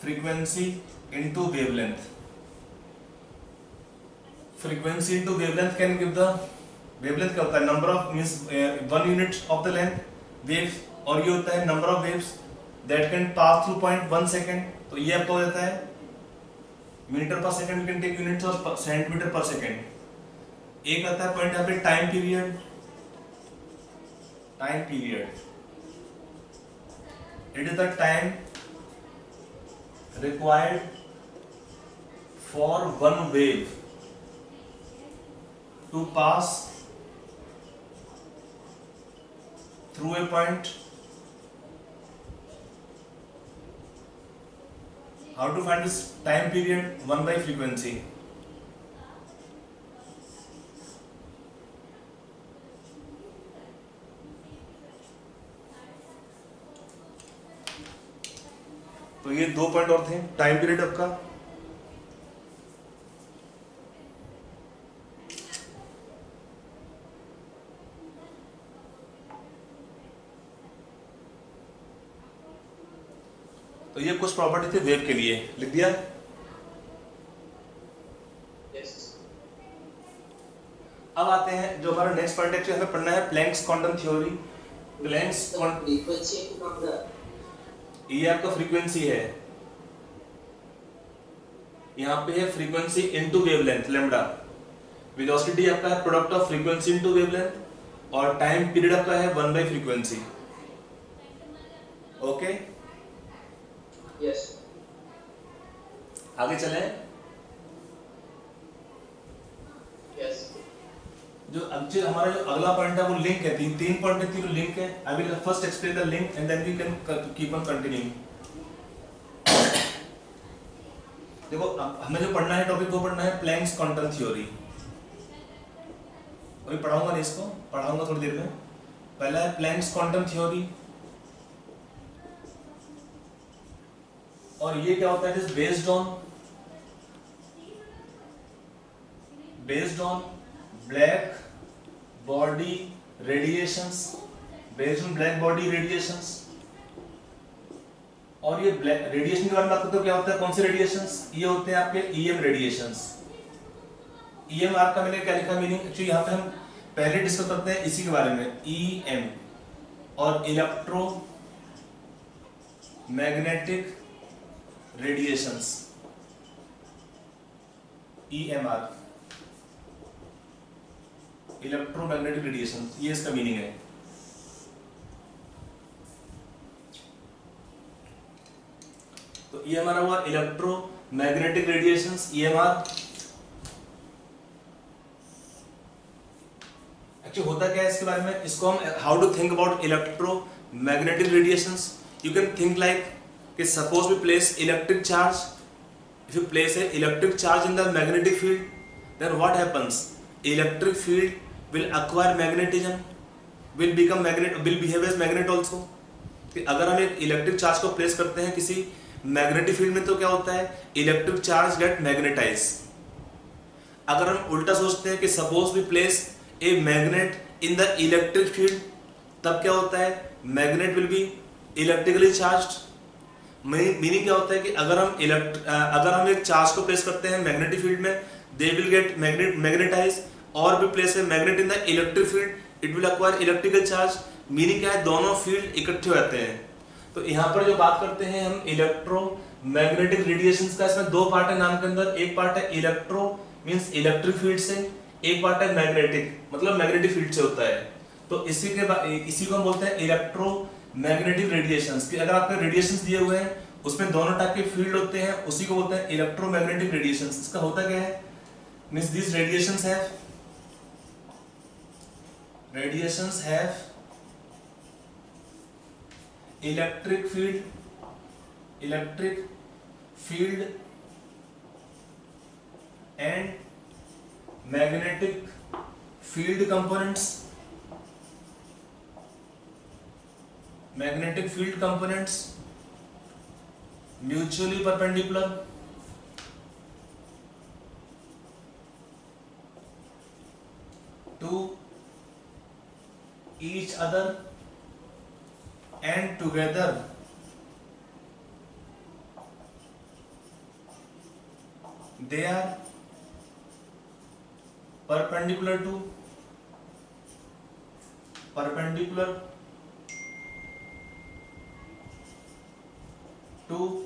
frequency into wavelength. Frequency into wavelength can give the wavelength. क्या होता है? Number of means 1 unit of the length wave, और ये होता है number of waves that can pass through point 1 second. तो ये आपका हो जाता है metre per second, we can take units of centimetre per second. एक आता है पॉइंट यहाँ पे time period, time period. It is the time required for one wave to pass through a point. How to find this time period? 1 by frequency. तो ये 2 point और थे। Time period आपका तो ये कुछ प्रॉपर्टी थी वेव के लिए, लिख दिया। यस। अब आते हैं जो हमारा नेक्स्ट पॉइंट है, हमें पढ़ना है Planck's quantum theory. Planck's frequency कम है, ये आपका फ्रीक्वेंसी है, यहाँ पे है frequency into wavelength lambda. Velocity आपका है product of frequency into wavelength और टाइम पीरियड आपका है 1 बाई फ्रीक्वेंसी। Okay, yes. आगे चलें। यस। जो हमारा जो अगला पॉइंट है वो लिंक है, तीन पॉइंट है, तीनों लिंक है। I will first explain the link and then we can keep on continuing. देखो अब हमें जो पढ़ना है टॉपिक वो पढ़ना है प्लैंक्स क्वांटम थ्योरी। अभी पढ़ाऊंगा नहीं, इसको पढ़ाऊंगा थोड़ी देर में। पहला है प्लैंक्स क्वांटम थ्योरी, और ये क्या होता है, it is based on black body radiations, based on black body radiations. और ये ब्लैक रेडिएशन के बारे में बात करते हो, क्या होता है, कौन से रेडिएशंस, ये होते हैं आपके ईएम रेडिएशंस। ईएमआर का मैंने क्या लिखा मीनिंग, एक्चुअली यहाँ पे हम पहले डिस्कस करते हैं इसी के बारे में, ईएम और electro magnetic radiations, EMR, electromagnetic radiation, ये इसका मीनिंग है। तो ये हमारा हुआ इलेक्ट्रोमैग्नेटिक रेडिएशंस, ईएमआर। एक्चुअली होता क्या है इसके बारे में, इसको हम how to think about electromagnetic radiations. You can think like कि suppose we place electric charge, if you place a electric charge in the magnetic field, then what happens, electric field will acquire magnetism, will behave as magnet also। कि अगर हम एक electric charge को place करते हैं किसी magnetic field में तो क्या होता है, इलेक्ट्रिक चार्ज गेट मैग्नेटाइज। अगर हम उल्टा सोचते हैं कि suppose we place a magnet in the electric field, तब क्या होता है, magnet will be electrically charged. Meaning क्या होता है कि अगर हम एक चार्ज को प्लेस करते हैं मैग्नेटिक फील्ड में, दे विल गेट मैग्नेटाइज, और भी place a magnet in the electric field, it will acquire electrical charge. Meaning क्या है, दोनों फील्ड इकट्ठे हो जाते हैं। तो यहाँ पर जो बात करते हैं हम इलेक्ट्रोमैग्नेटिक रेडिएशंस का, इसमें दो पार्ट है नाम के अंदर। एक पार्ट है इलेक्ट्रो मींस इलेक्ट्रिक फील्ड से, एक पार्ट है मैग्नेटिक मतलब मैग्नेटिक फील्ड से होता है। तो इसी को हम बोलते हैं इलेक्ट्रोमैग्नेटिक रेडिएशंस। कि अगर आपके रेडिएशंस दिए हुए हैं उसमें दोनों टाइप के फील्ड होते हैं, उसी को बोलते हैं इलेक्ट्रोमैग्नेटिक रेडिएशंस। इसका होता क्या है, means this radiations have electric field and magnetic field components, mutually perpendicular to each other and together they are perpendicular to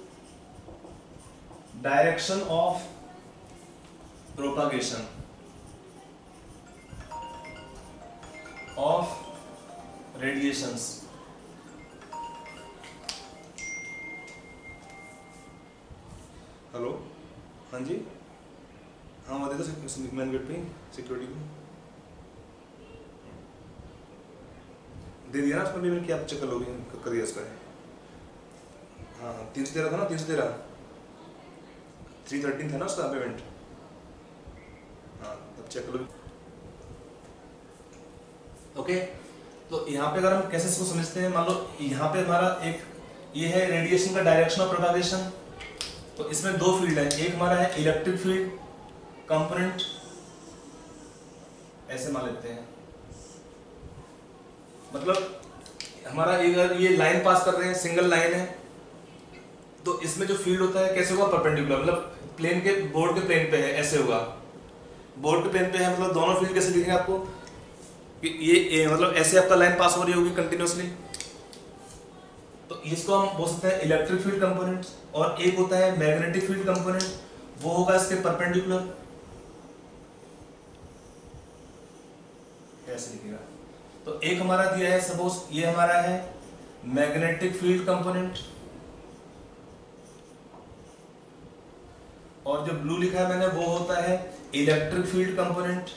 direction of propagation of radiations। Hello, हाँ जी, हाँ वहाँ दे दो मैन गेट पे security को दे दिया ना, उसमें भी मैंने क्या चेक कर लोगे, कर दिया इसका। हाँ 313 था ना, 313 313 था ना उसका पेमेंट। हाँ तब चेक कर लो। ओके, तो यहाँ पे अगर हम कैसे इसको समझते हैं, मान लो यहाँ पे हमारा एक ये है रेडिएशन का डायरेक्शन ऑफ प्रोपागेशन। तो इसमें दो फील्ड है, एक हमारा है इलेक्ट्रिक फील्ड कंपोनेंट, ऐसे मान लेते हैं, मतलब हमारा अगर ये लाइन पास कर रहे हैं, सिंगल लाइन है, तो इसमें जो फील्ड होता है कैसे होगा, परपेंडिकुलर, मतलब प्लेन के बोर्ड के प्लेन पे है ऐसे होगा, बोर्ड के प्लेन पे है, मतलब दोनों फील्ड कैसे दिखेंगे आपको कि ये मतलब ऐसे आपका लाइन पास हो रही होगी कंटिन्यूअसली, तो इसको हम बोल सकते हैं इलेक्ट्रिक फील्ड कंपोनेंट। और एक होता है मैग्नेटिक फील्ड कंपोनेंट, वो होगा इसके परपेंडिकुलर, ऐसे दिखेगा। तो एक हमारा दिया है, सपोज ये हमारा है मैग्नेटिक फील्ड कंपोनेंट, और जो ब्लू लिखा है मैंने वो होता है इलेक्ट्रिक फील्ड कंपोनेंट।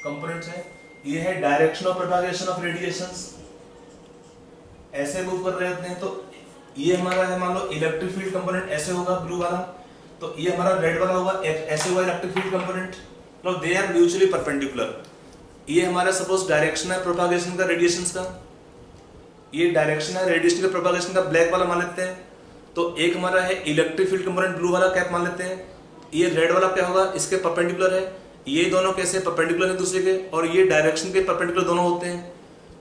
कंपोनेंट्स है, ये है direction of propagation of radiations, ऐसे मूव कर रहे होते हैं, तो ये हमारा है मान लो इलेक्ट्रिक फील्ड कंपोनेंट ऐसे होगा ब्लू वाला, तो ये हमारा रेड वाला होगा ऐसे होगा इलेक्ट्रिक फील्ड कंपोनेंट, तो दे आर म्यूचुअली परपेंडिकुलर। ये हमारा सपोज डायरेक्शन है प्रोपागेशन का रेडिएशंस का, ये डायरेक्शन है रेडिएशन का प्रोपागेशन का, ब्लैक वाला मान लेते हैं। तो एक हमारा है इलेक्ट्रिक फील्ड कंपोनेंट ब्लू वाला कैप मान लेते हैं, ये रेड वाला क्या होगा, इसके परपेंडिकुलर है, ये दोनों कैसे परपेंडिकुलर है दूसरे के, और ये डायरेक्शन के परपेंडिकुलर दोनों होते हैं।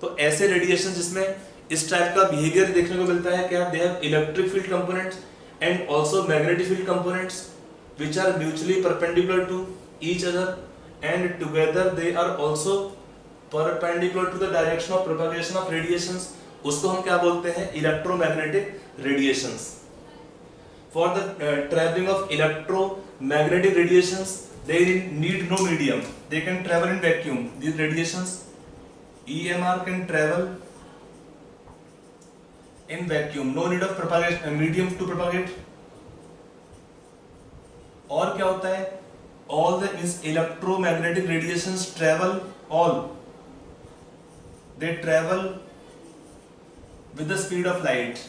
तो ऐसे रेडिएशन जिसमें इस टाइप का बिहेवियर देखने को मिलता है, क्या they have electric field components and also magnetic field components which are mutually perpendicular to each other and together they are also perpendicular to the direction of propagation of radiations. उसको हम क्या बोलते हैं, electromagnetic radiations. For the travelling of electromagnetic radiations they need no medium, they can travel in vacuum. These radiations EMR can travel in vacuum, no need of propagation medium to propagate. और क्या होता है, all the electromagnetic radiations travel, all they travel with the speed of light,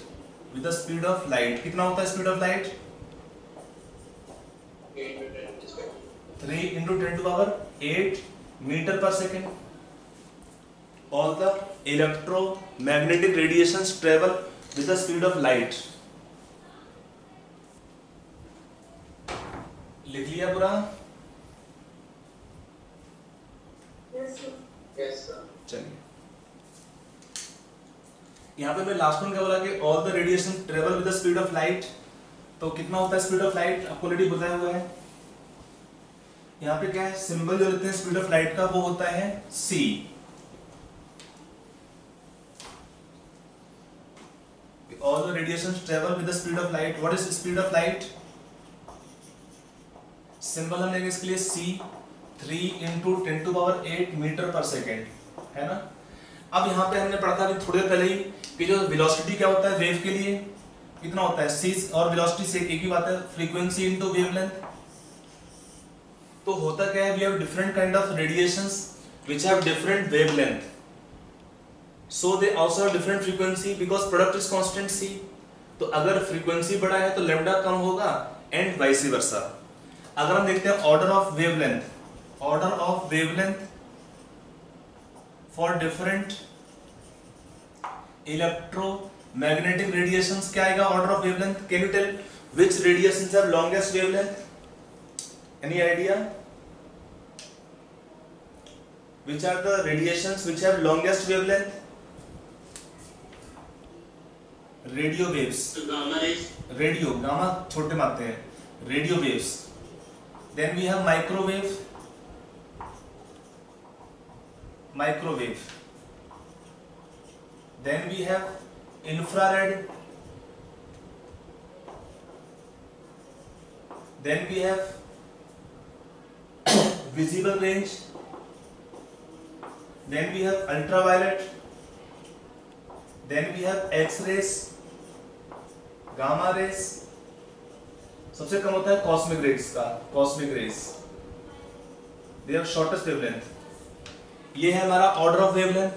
with the speed of light. कितना होता है speed of light, 3 into 10 to power 8 meter per second. All the electromagnetic radiations travel with the speed of light. लिख लिया पूरा? Yes sir. चलिए, यहाँ पे मैं लास्ट में क्या बोला कि all the radiation travel with the speed of light। तो कितना होता है स्पीड ऑफ लाइट, आपको ऑलरेडी बताया हुआ है। यहाँ पे क्या है, सिंबल जो लेते हैं स्पीड ऑफ लाइट का वो होता है c। All the radiations travel with the speed of light. What is speed of light? Symbol हम लेंगे इसके लिए c, 3 into 10 to power 8 metre per second, है ना। अब यहाँ पे हमने पढ़ा था अभी थोड़ी देर पहले ही कि जो वेलोसिटी क्या होता है वेव के लिए, कितना होता है c, और वेलोसिटी से एक ही बात है, फ्रीक्वेंसी इनटू वेवलेंथ। तो होता क्या है, we have different kind of radiations which have different wavelength, so they also have different frequency because product is constant c। तो अगर फ्रीक्वेंसी बड़ा है तो लैम्डा कम होगा एंड वाइस वर्सा। अगर हम देखते हैं order of wavelength, order of wavelength for different electromagnetic radiations क्या आएगा, order of wavelength. Can you tell which radiations have longest wavelength, any idea? Which are the radiations which have longest wavelength? Radio waves. Gamma rays. Radio, gamma छोटे मात्रे हैं, radio waves. Then we have microwave. Microwave. Then we have infrared. Then we have visible range, then we have ultraviolet, then we have X-rays, gamma rays, सबसे कम होता है cosmic rays का, cosmic rays, they have shortest wavelength। ये है हमारा order of wavelength।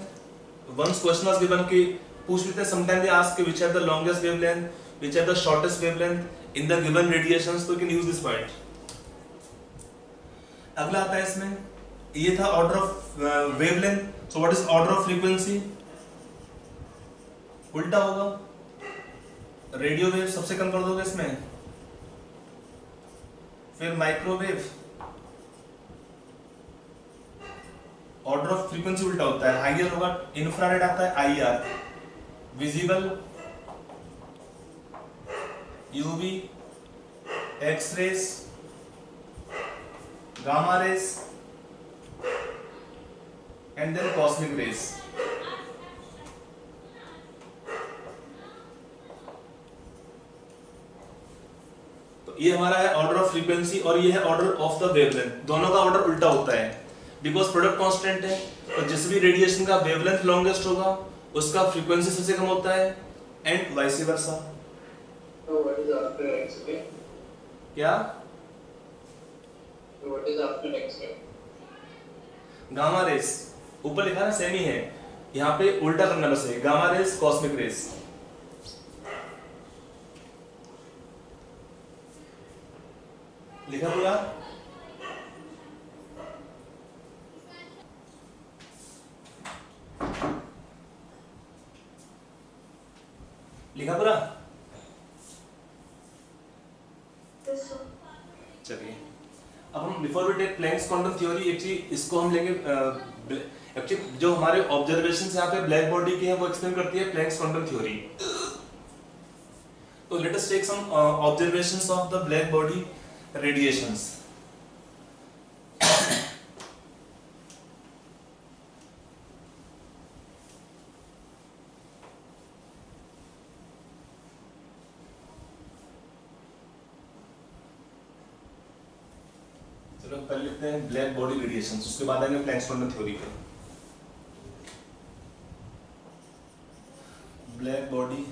Once question was given कि पूछ लेते हैं, sometimes they ask which are the longest wavelength, which are the shortest wavelength in the given radiations, तो you can use this point। अगला आता है इसमें, ये था order of wavelength. So what is order of frequency, उल्टा होगा, radio wave सबसे कम कर दोगे इसमें, फिर माइक्रोवेव, ऑर्डर ऑफ फ्रीक्वेंसी उल्टा होता है, हाइयर होगा, इंफ्रारेड आता है IR, visible, UV, X rays, gamma rays and then cosmic rays. तो ये हमारा है ऑर्डर ऑफ फ्रीक्वेंसी और ये है ऑर्डर ऑफ द वेवलेंथ। दोनों का ऑर्डर उल्टा होता है बिकॉज प्रोडक्ट कांस्टेंट है, तो जिस भी रेडिएशन का वेवलेंथ लॉन्गेस्ट होगा उसका फ्रीक्वेंसी सबसे कम होता है and vice versa. So what is after X-ray? क्या? So what is after X-ray? Gamma rays ऊपर लिखा ना सेम ही है, यहाँ पे उल्टा करना बस है, गामा रेस कॉस्मिक रेस। लिखा पूरा? लिखा पूरा? चलिए अब हम before we take Planck's quantum theory actually इसको हम लेंगे एक्चुअली जो हमारे ऑब्जर्वेशंस यहाँ पे ब्लैक बॉडी के हैं वो एक्सप्लेन करती है प्लैंक्स क्वांटम थ्योरी। तो let us take some observations of the black body radiations. चलो पहले लिखते हैं ब्लैक बॉडी रेडिएशंस, उसके बाद आएंगे प्लैंक्स क्वांटम थ्योरी पे। ब्लैक बॉडी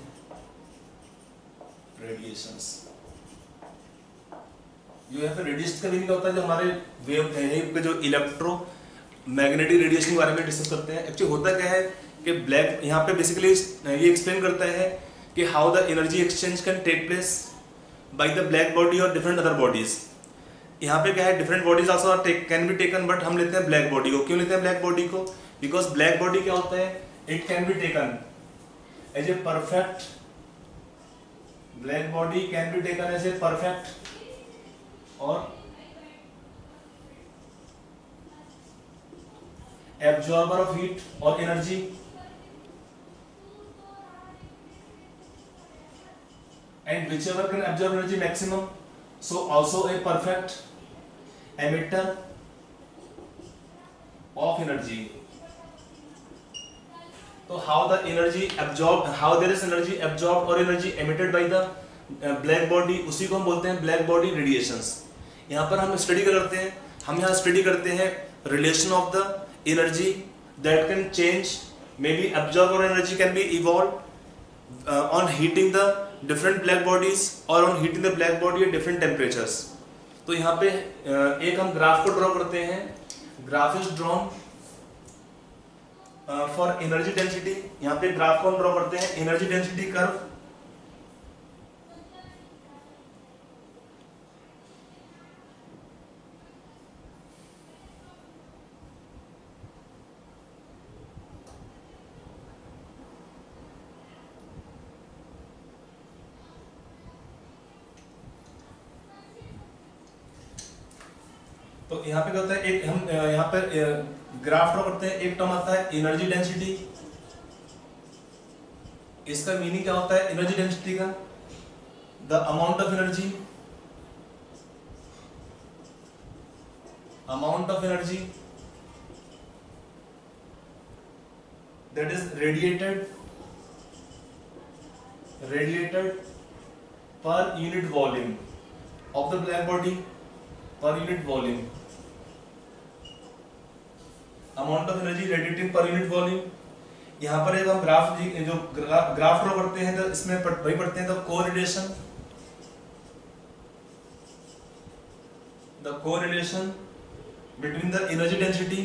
रेडिएशंस, ये यहाँ पे रेडिएशन का भी क्या होता है, जो हमारे वेव के जो इलेक्ट्रो मैग्नेटिक रेडिएशन के बारे में डिस्कस करते हैं। एक्चुअली होता क्या है कि ब्लैक यहाँ पे बेसिकली ये एक्सप्लेन करता है कि how the energy exchange can take place by the black body और डिफरेंट अदर बॉडीज। यहाँ पे क्या है, different bodies also can be taken, but हम लेते हैं ब्लैक बॉडी को। क्यों लेते हैं ब्लैक बॉडी को? बिकॉज ब्लैक बॉडी क्या होता है, it can be taken as a perfect, black body can be taken as a perfect और एब्जॉर्बर ऑफ हीट और energy, and whichever can absorb energy maximum, so also a perfect emitter of energy. So how the energy absorbed, how there is energy absorbed or energy emitted by the black body, उसी को हम बोलते हैं black body radiations। यहाँ पर हम study करते हैं, हम यहाँ स्टडी करते हैं relation of the energy that can change, maybe absorb or energy can be evolved on heating the different black bodies or on heating the black body at different temperatures। तो यहाँ पे एक हम ग्राफ को draw करते हैं, graph is drawn for energy density. यहाँ पे ग्राफ को हम ड्रॉ करते हैं एनर्जी डेंसिटी कर्व। तो यहाँ पे क्या होता है, एक हम यहाँ पे ग्राफ ड्रॉ करते हैं, एक टर्म आता है एनर्जी डेंसिटी। इसका मीनिंग क्या होता है एनर्जी डेंसिटी का? The amount of energy, amount of energy that is radiated per unit volume of the black body, per unit volume, amount of energy radiating per unit volume. यहाँ पर एक हम graph जो graph draw करते हैं तो इसमें वही पढ़ते हैं the correlation between the energy density,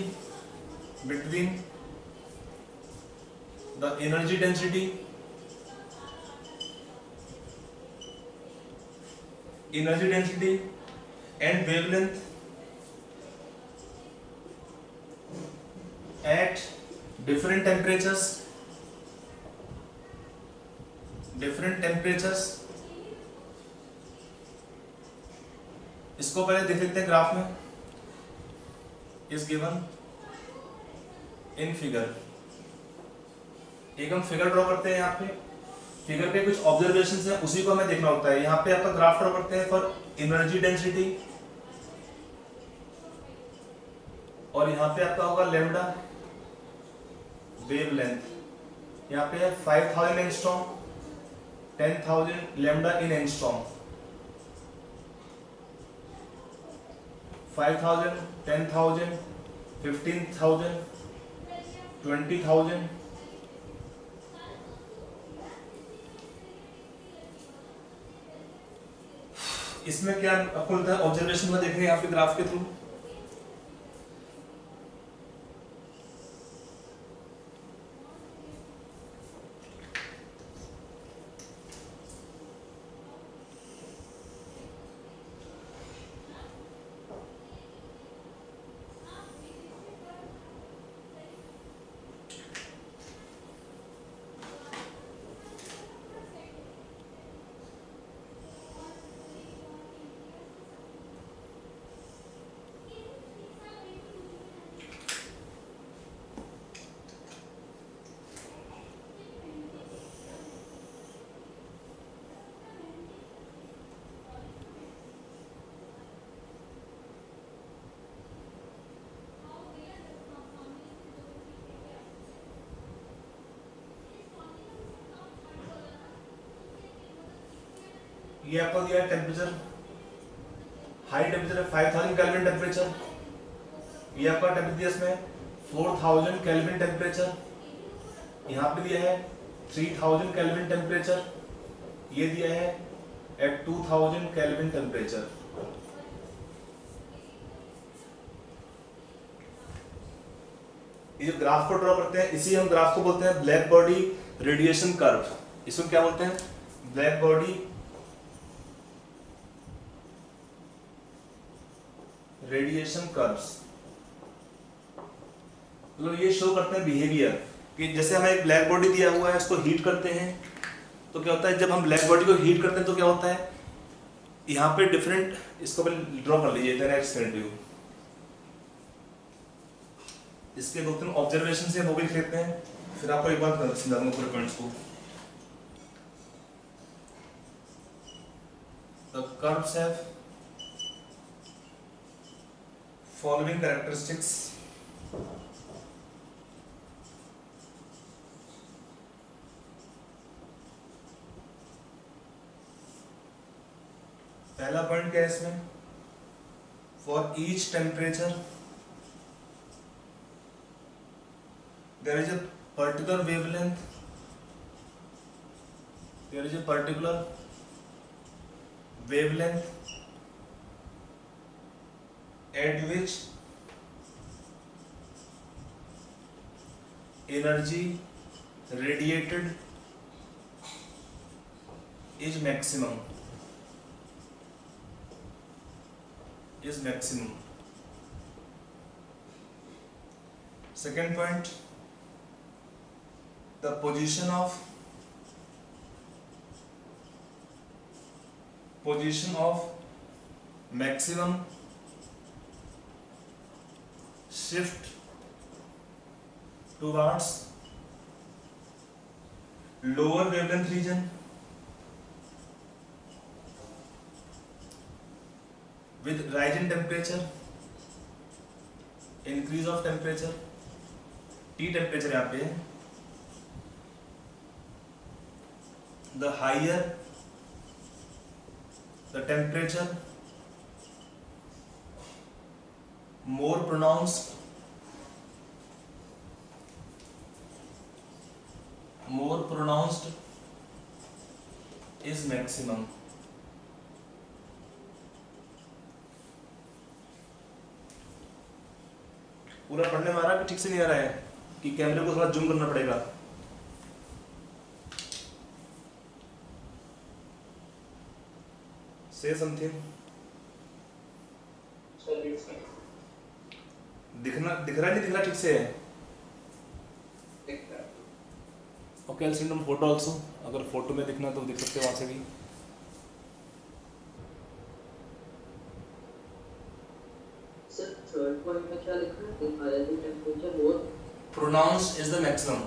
between the energy density, energy density and wavelength at different temperatures, इसको पहले देख लेते हैं ग्राफ में, is given in figure। एक हम फिगर ड्रॉ करते हैं, यहाँ पे फिगर पे कुछ ऑब्जर्वेशंस हैं, उसी को हमें देखना होता है। यहाँ पे आपका ग्राफ ड्रॉ करते हैं फॉर एनर्जी डेंसिटी, और यहाँ पे आपका होगा लैम्डा वेवलेंथ। यहाँ पे है 5000 एंगस्ट्रॉम, 10,000 लैम्डा इन एंगस्ट्रॉम, 5000, 10,000, 15,000, 20,000। इसमें क्या आपको मिलता है ऑब्जर्वेशन में देखेंगे आपके ग्राफ के थ्रू। ये आपको दिया है टेम्परेचर, हाई टेम्परेचर है 5000 केल्विन टेम्परेचर। ये आपका टेम्परेचर दिया इसमें 4000 केल्विन टेम्परेचर। यहाँ पे दिया है 3000 केल्विन टेम्परेचर। ये दिया है एट 2000 केल्विन टेम्परेचर। ये जो ग्राफ को ड्रॉ करते हैं, इसी हम ग्राफ को बोलते हैं ब्लैक बॉडी रेडिएशन कर्व। इसको क्या बोलते हैं? Black body radiation curves. मतलब ये शो करते हैं बिहेवियर कि जैसे हमें एक ब्लैक बॉडी दिया हुआ है, इसको हीट करते हैं तो क्या होता है, जब हम ब्लैक बॉडी को हीट करते हैं तो क्या होता है, यहाँ पे डिफरेंट, इसको पहले ड्रॉ कर लीजिए, then I explain to you. इसके दो तीन ऑब्जर्वेशन से वो भी लिख लेते हैं, फिर आपको एक बार समझा दूंगा पूरे पॉइंट्स को। The curves have following characteristics. पहला पॉइंट क्या है इसमें? For each temperature there is a particular wavelength, there is a particular wavelength at which energy radiated is maximum. Second point, the position of maximum shift towards lower wavelength region with rise in temperature, increase of temperature, T temperature यहाँ पे, the higher the temperature, more pronounced is maximum. पूरा पढ़ने में आ रहा है कि ठीक से नहीं आ रहा है, कि कैमरे को थोड़ा जूम करना पड़ेगा? Say something. दिख रहा नहीं, दिख रहा ठीक से? Okay, I'll send them photo also. अगर फोटो में दिखना तो दिख सकते हो वहां से भी। सर थर्ड पॉइंट में क्या लिखा है? Temperature more Pronounced is the maximum.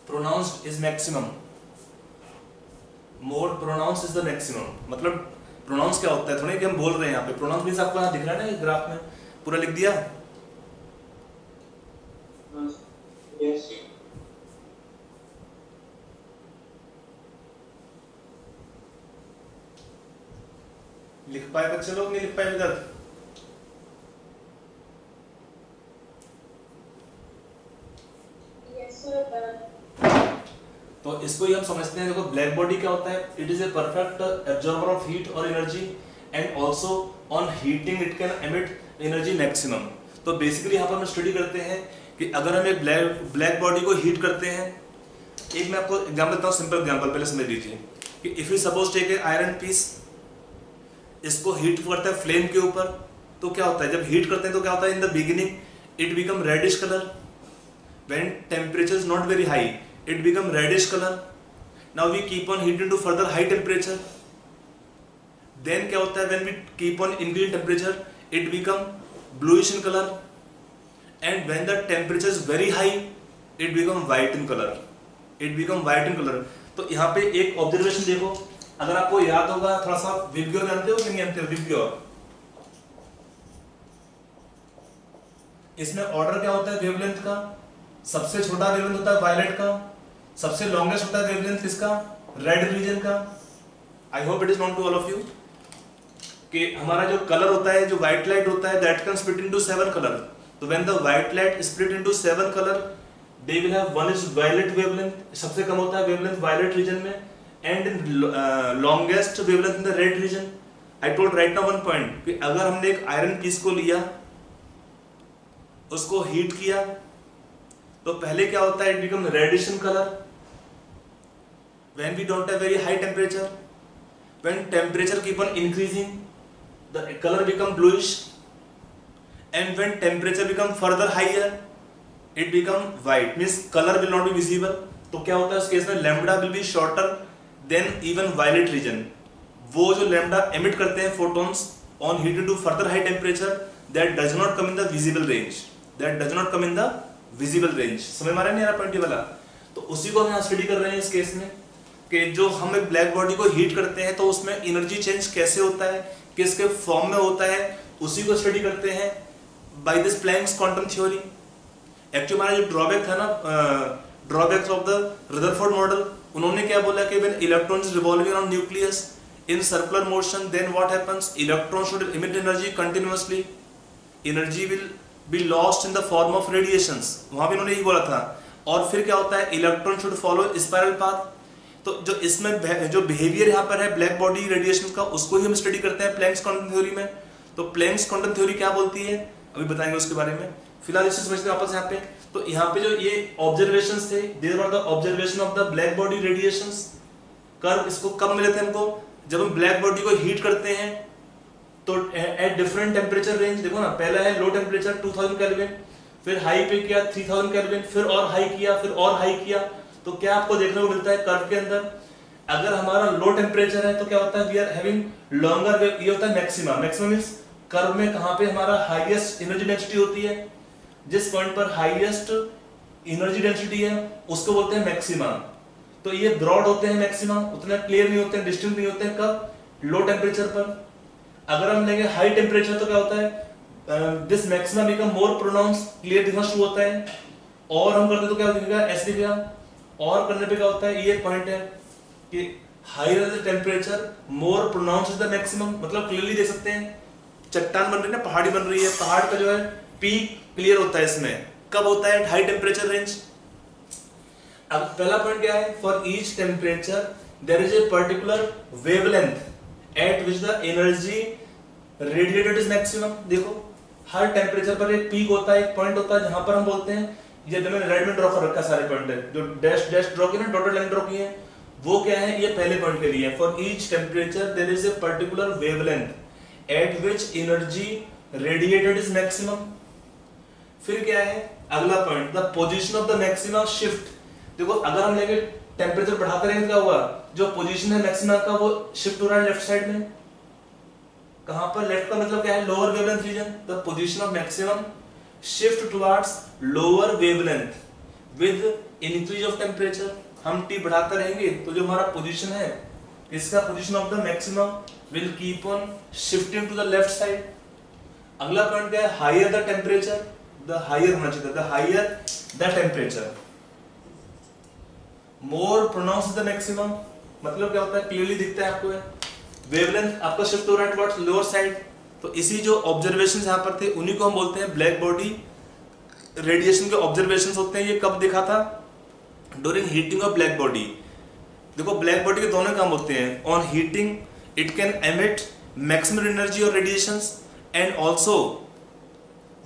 Pronounced is maximum, more pronounce is the maximum. मतलब प्रोनाउंस क्या होता है, थोड़ी कि हम बोल रहे हैं यहाँ पे, प्रोनाउंस मींस आपको यहाँ दिख रहा है ना ग्राफ में, पूरा लिख दिया। यस लिख पाए बच्चे लोग, नहीं लिख पाए इधर? तो इसको ही हम समझते हैं। देखो ब्लैक बॉडी क्या होता है, it is a perfect absorber of heat और energy and also on heating it can emit energy maximum. तो बेसिकली यहाँ पर हम स्टडी करते हैं कि अगर हम एक ब्लैक बॉडी को हीट करते हैं, एक मैं आपको एग्जाम्पल देता हूँ, सिंपल एग्जाम्पल पहले समझ लीजिए कि if you suppose take a iron piece, इसको हीट करते हैं फ्लेम के ऊपर, तो क्या होता है, जब हीट करते हैं तो क्या होता है, in the beginning it become reddish colour, when temperature is not very high it become reddish color. Now we keep on heating to further high temperature, then क्या होता है, when we keep on increasing temperature it become bluish in color, and when the temperature is very high it become white in color, it become white in color. तो यहाँ पे एक observation देखो, अगर आपको याद होगा थोड़ा सा, विबग्योर जानते हो कि नहीं जानते हो? विबग्योर, इसमें ऑर्डर क्या होता है वेवलेंथ का, सबसे छोटा वेवलेंथ होता है वायलेट का, सबसे लॉन्गेस्ट होता है वेवलेंथ किसका, रेड रीजन का। I hope it is known to all of you कि हमारा जो कलर होता है, जो व्हाइट लाइट होता है, that can split into 7 colour. तो when the white light split into 7 colour, they will have one is violet wavelength, सबसे कम होता है वेवलेंथ वायलेट रीजन में, and longest wavelength in the red region. I told right now one point कि अगर हमने एक आयरन पीस को लिया, उसको हीट किया, तो पहले क्या होता है, it become reddish in colour when we don't have very high temperature. When temperature keep on increasing, the color become bluish, and when temperature become further higher it become white, means color will not be visible. तो क्या होता है उस case में, lambda will be shorter than even violet region. वो जो lambda emit करते हैं photons on heating to further high temperature, that does not come in the visible range, that does not come in the visible range. समझ में आ रहा है नहीं आ रहा पॉइंट वाला? तो उसी को हम यहाँ स्टडी कर रहे हैं इस केस में कि जो हम एक ब्लैक बॉडी को हीट करते हैं तो उसमें एनर्जी चेंज कैसे होता है, किसके फॉर्म में होता है, उसी को स्टडी करते हैं by this Planck's quantum theory. Actually हमारा जो ड्रॉबैक था ना, drawbacks of the Rutherford model, उन्होंने क्या बोला कि when electrons revolving around nucleus in circular motion, then what happens, electron should emit energy continuously, energy will be lost in the form of radiations, वहां भी उन्होंने यही बोला था। और फिर क्या होता है, electron should follow spiral path. तो जो इसमें जो बिहेवियर यहाँ पर है ब्लैक बॉडी रेडिएशन का, उसको ही हम स्टडी करते हैं प्लैंक्स क्वांटम थ्योरी में। तो प्लैंक्स क्वांटम थ्योरी क्या बोलती है, अभी बताएंगे उसके बारे में, फिलहाल इसे समझते हैं वापस यहाँ पे। तो यहाँ पे जो ये ऑब्जर्वेशंस थे, there were the observation of the black body radiations curve. इसको कब मिले थे हमको, जब हम ब्लैक बॉडी को हीट करते हैं तो एट डिफरेंट टेम्परेचर रेंज। देखो ना, पहला है लो टेम्परेचर 2000 केल्विन, फिर हाई पे किया 3000 केल्विन, फिर और हाई किया, फिर और हाई किया। तो क्या आपको देखने को मिलता है कर्व के अंदर, अगर हमारा लो टेम्परेचर है तो क्या होता है, we are having longer wave, ये होता है मैक्सिमा। मैक्सिमम मींस कर्व में कहां पे हमारा हाईएस्ट एनर्जी डेंसिटी होती है, जिस पॉइंट पर हाईएस्ट एनर्जी डेंसिटी है उसको बोलते हैं मैक्सिमा। तो ये ब्रॉड होते हैं मैक्सिमा, उतने क्लियर नहीं होते हैं, डिस्टिंक्ट नहीं होते हैं, कब, लो टेम्परेचर पर। अगर हम लेंगे हाई टेम्परेचर तो क्या होता है, this maxima become more pronounce, clear दिखना शुरू होता है। और हम करते तो क्या दिखेगा, ऐसे दिखेगा। और करने पे क्या होता है, ये पॉइंट है कि higher the temperature more pronounce is the maximum, मतलब क्लियरली देख सकते हैं। चट्टान बन रही है ना, पहाड़ी बन रही है, पहाड़ का जो है पीक क्लियर होता है इसमें, कब होता है, हाई टेम्परेचर रेंज। अब पहला पॉइंट क्या है, for each temperature there is a particular wavelength at which the energy radiated is maximum. देखो हर टेम्परेचर पर एक पीक होता है, एक पॉइंट होता है जहां पर हम बोलते हैं, ये मैंने रेड में ड्रॉ कर रखा है सारे पॉइंट है, जो डैश डैश ड्रॉ किए ना, डॉटेड लाइन ड्रॉ की है, वो क्या है, ये पहले पॉइंट के लिए है। For each temperature there is a particular wavelength at which energy radiated is maximum. फिर क्या है अगला point, the position of the maxima shift. देखो अगर हम लेंगे टेम्परेचर बढ़ाते रहेंगे क्या हुआ, जो पोजीशन है मैक्सिमा का वो शिफ्ट हो रहा है लेफ्ट साइड में। कहां पर, लेफ्ट का मतलब क्या है, lower wavelength region. The position of maximum shift towards lower wavelength with increase of temperature. हम टी बढ़ाते रहेंगे तो जो हमारा पोजीशन है, इसका position of the maximum will keep on shifting to the left side. अगला पॉइंट क्या है, higher the temperature, the higher होना चाहिए, the higher the temperature more pronounce the maximum. मतलब क्या होता है, क्लियरली दिखता है आपको, वेवलेंथ आपका शिफ्ट हो रहा है टुवर्ड्स लोअर साइड। तो इसी जो ऑब्जर्वेशन यहाँ पर थे उन्हीं को हम बोलते हैं ब्लैक बॉडी रेडिएशन के ऑब्जर्वेशन होते हैं। ये कब देखा था, during heating of black body. देखो ब्लैक बॉडी के दोनों काम होते हैं, on heating it can emit maximum energy और radiations, and also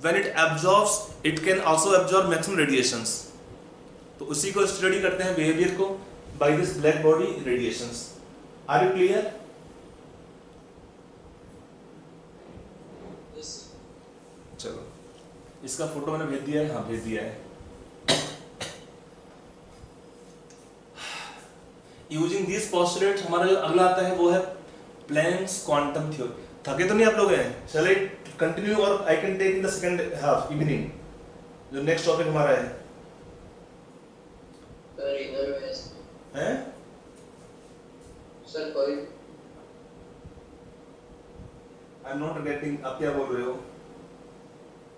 when it absorbs it can also absorb maximum radiations. तो उसी को स्टडी करते हैं बिहेवियर को by this black body radiations. Are you clear? चलो इसका फोटो मैंने भेज दिया है, हाँ भेज दिया है। यूजिंग दिस पोस्टुलेट्स हमारा जो अगला आता है वो है प्लैंक्स क्वांटम थ्योरी। थके तो नहीं आप लोग हैं? चले कंटिन्यू और I can take in the second half evening जो नेक्स्ट टॉपिक हमारा है। सर इधर हैं? सर कोई आई एम नॉट गेटिंग, आप क्या बोल रहे हो?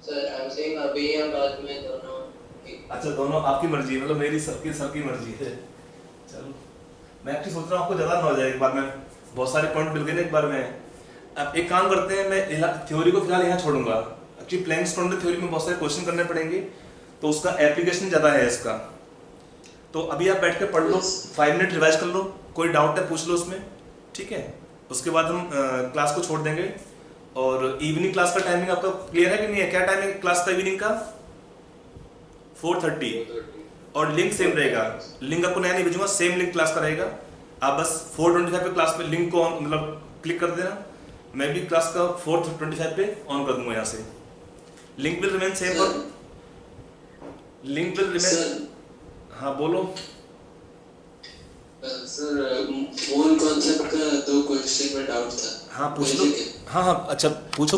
सर आई एम सेइंग अभी या बाद में दोनों। अच्छा दोनों आपकी मर्जी है, मतलब मेरी सबकी मर्जी है। चलो मैं एक्चुअली सोच रहा हूँ आपको ज़्यादा ना हो जाए एक बार में, बहुत सारे पॉइंट मिल गए ना एक बार में। अब एक काम करते हैं, मैं थ्योरी को फिलहाल यहाँ छोड़ूंगा। एक्चुअली प्लैंक्स क्वांटम थ्योरी में बहुत सारे क्वेश्चन करने पड़ेंगे तो उसका एप्लीकेशन ज़्यादा है इसका। तो अभी आप बैठ के पढ़ लो, 5 मिनट रिवाइज कर लो, कोई डाउट है पूछ लो उसमें, ठीक है? उसके बाद हम क्लास को छोड़ देंगे। और इवनिंग क्लास का टाइमिंग आपका क्लियर है कि नहीं है? क्या टाइम है क्लास का इवनिंग का? 4:30 और लिंक सेम रहेगा। लिंक आपको नया नहीं भेजूंगा, सेम लिंक क्लास का रहेगा। आप बस 4:25 पे क्लास पे लिंक को मतलब क्लिक कर देना। मैं भी क्लास का 4:25 पे ऑन कर दूंगा यहाँ से। लिंक विल रिमेन सेम और लिंक विल रिमेन। हाँ बोलो सर, फोन कॉन्सेप्ट का 2 क्वेश्चन में डाउट था। हाँ पूछ लो। हाँ अच्छा पूछो।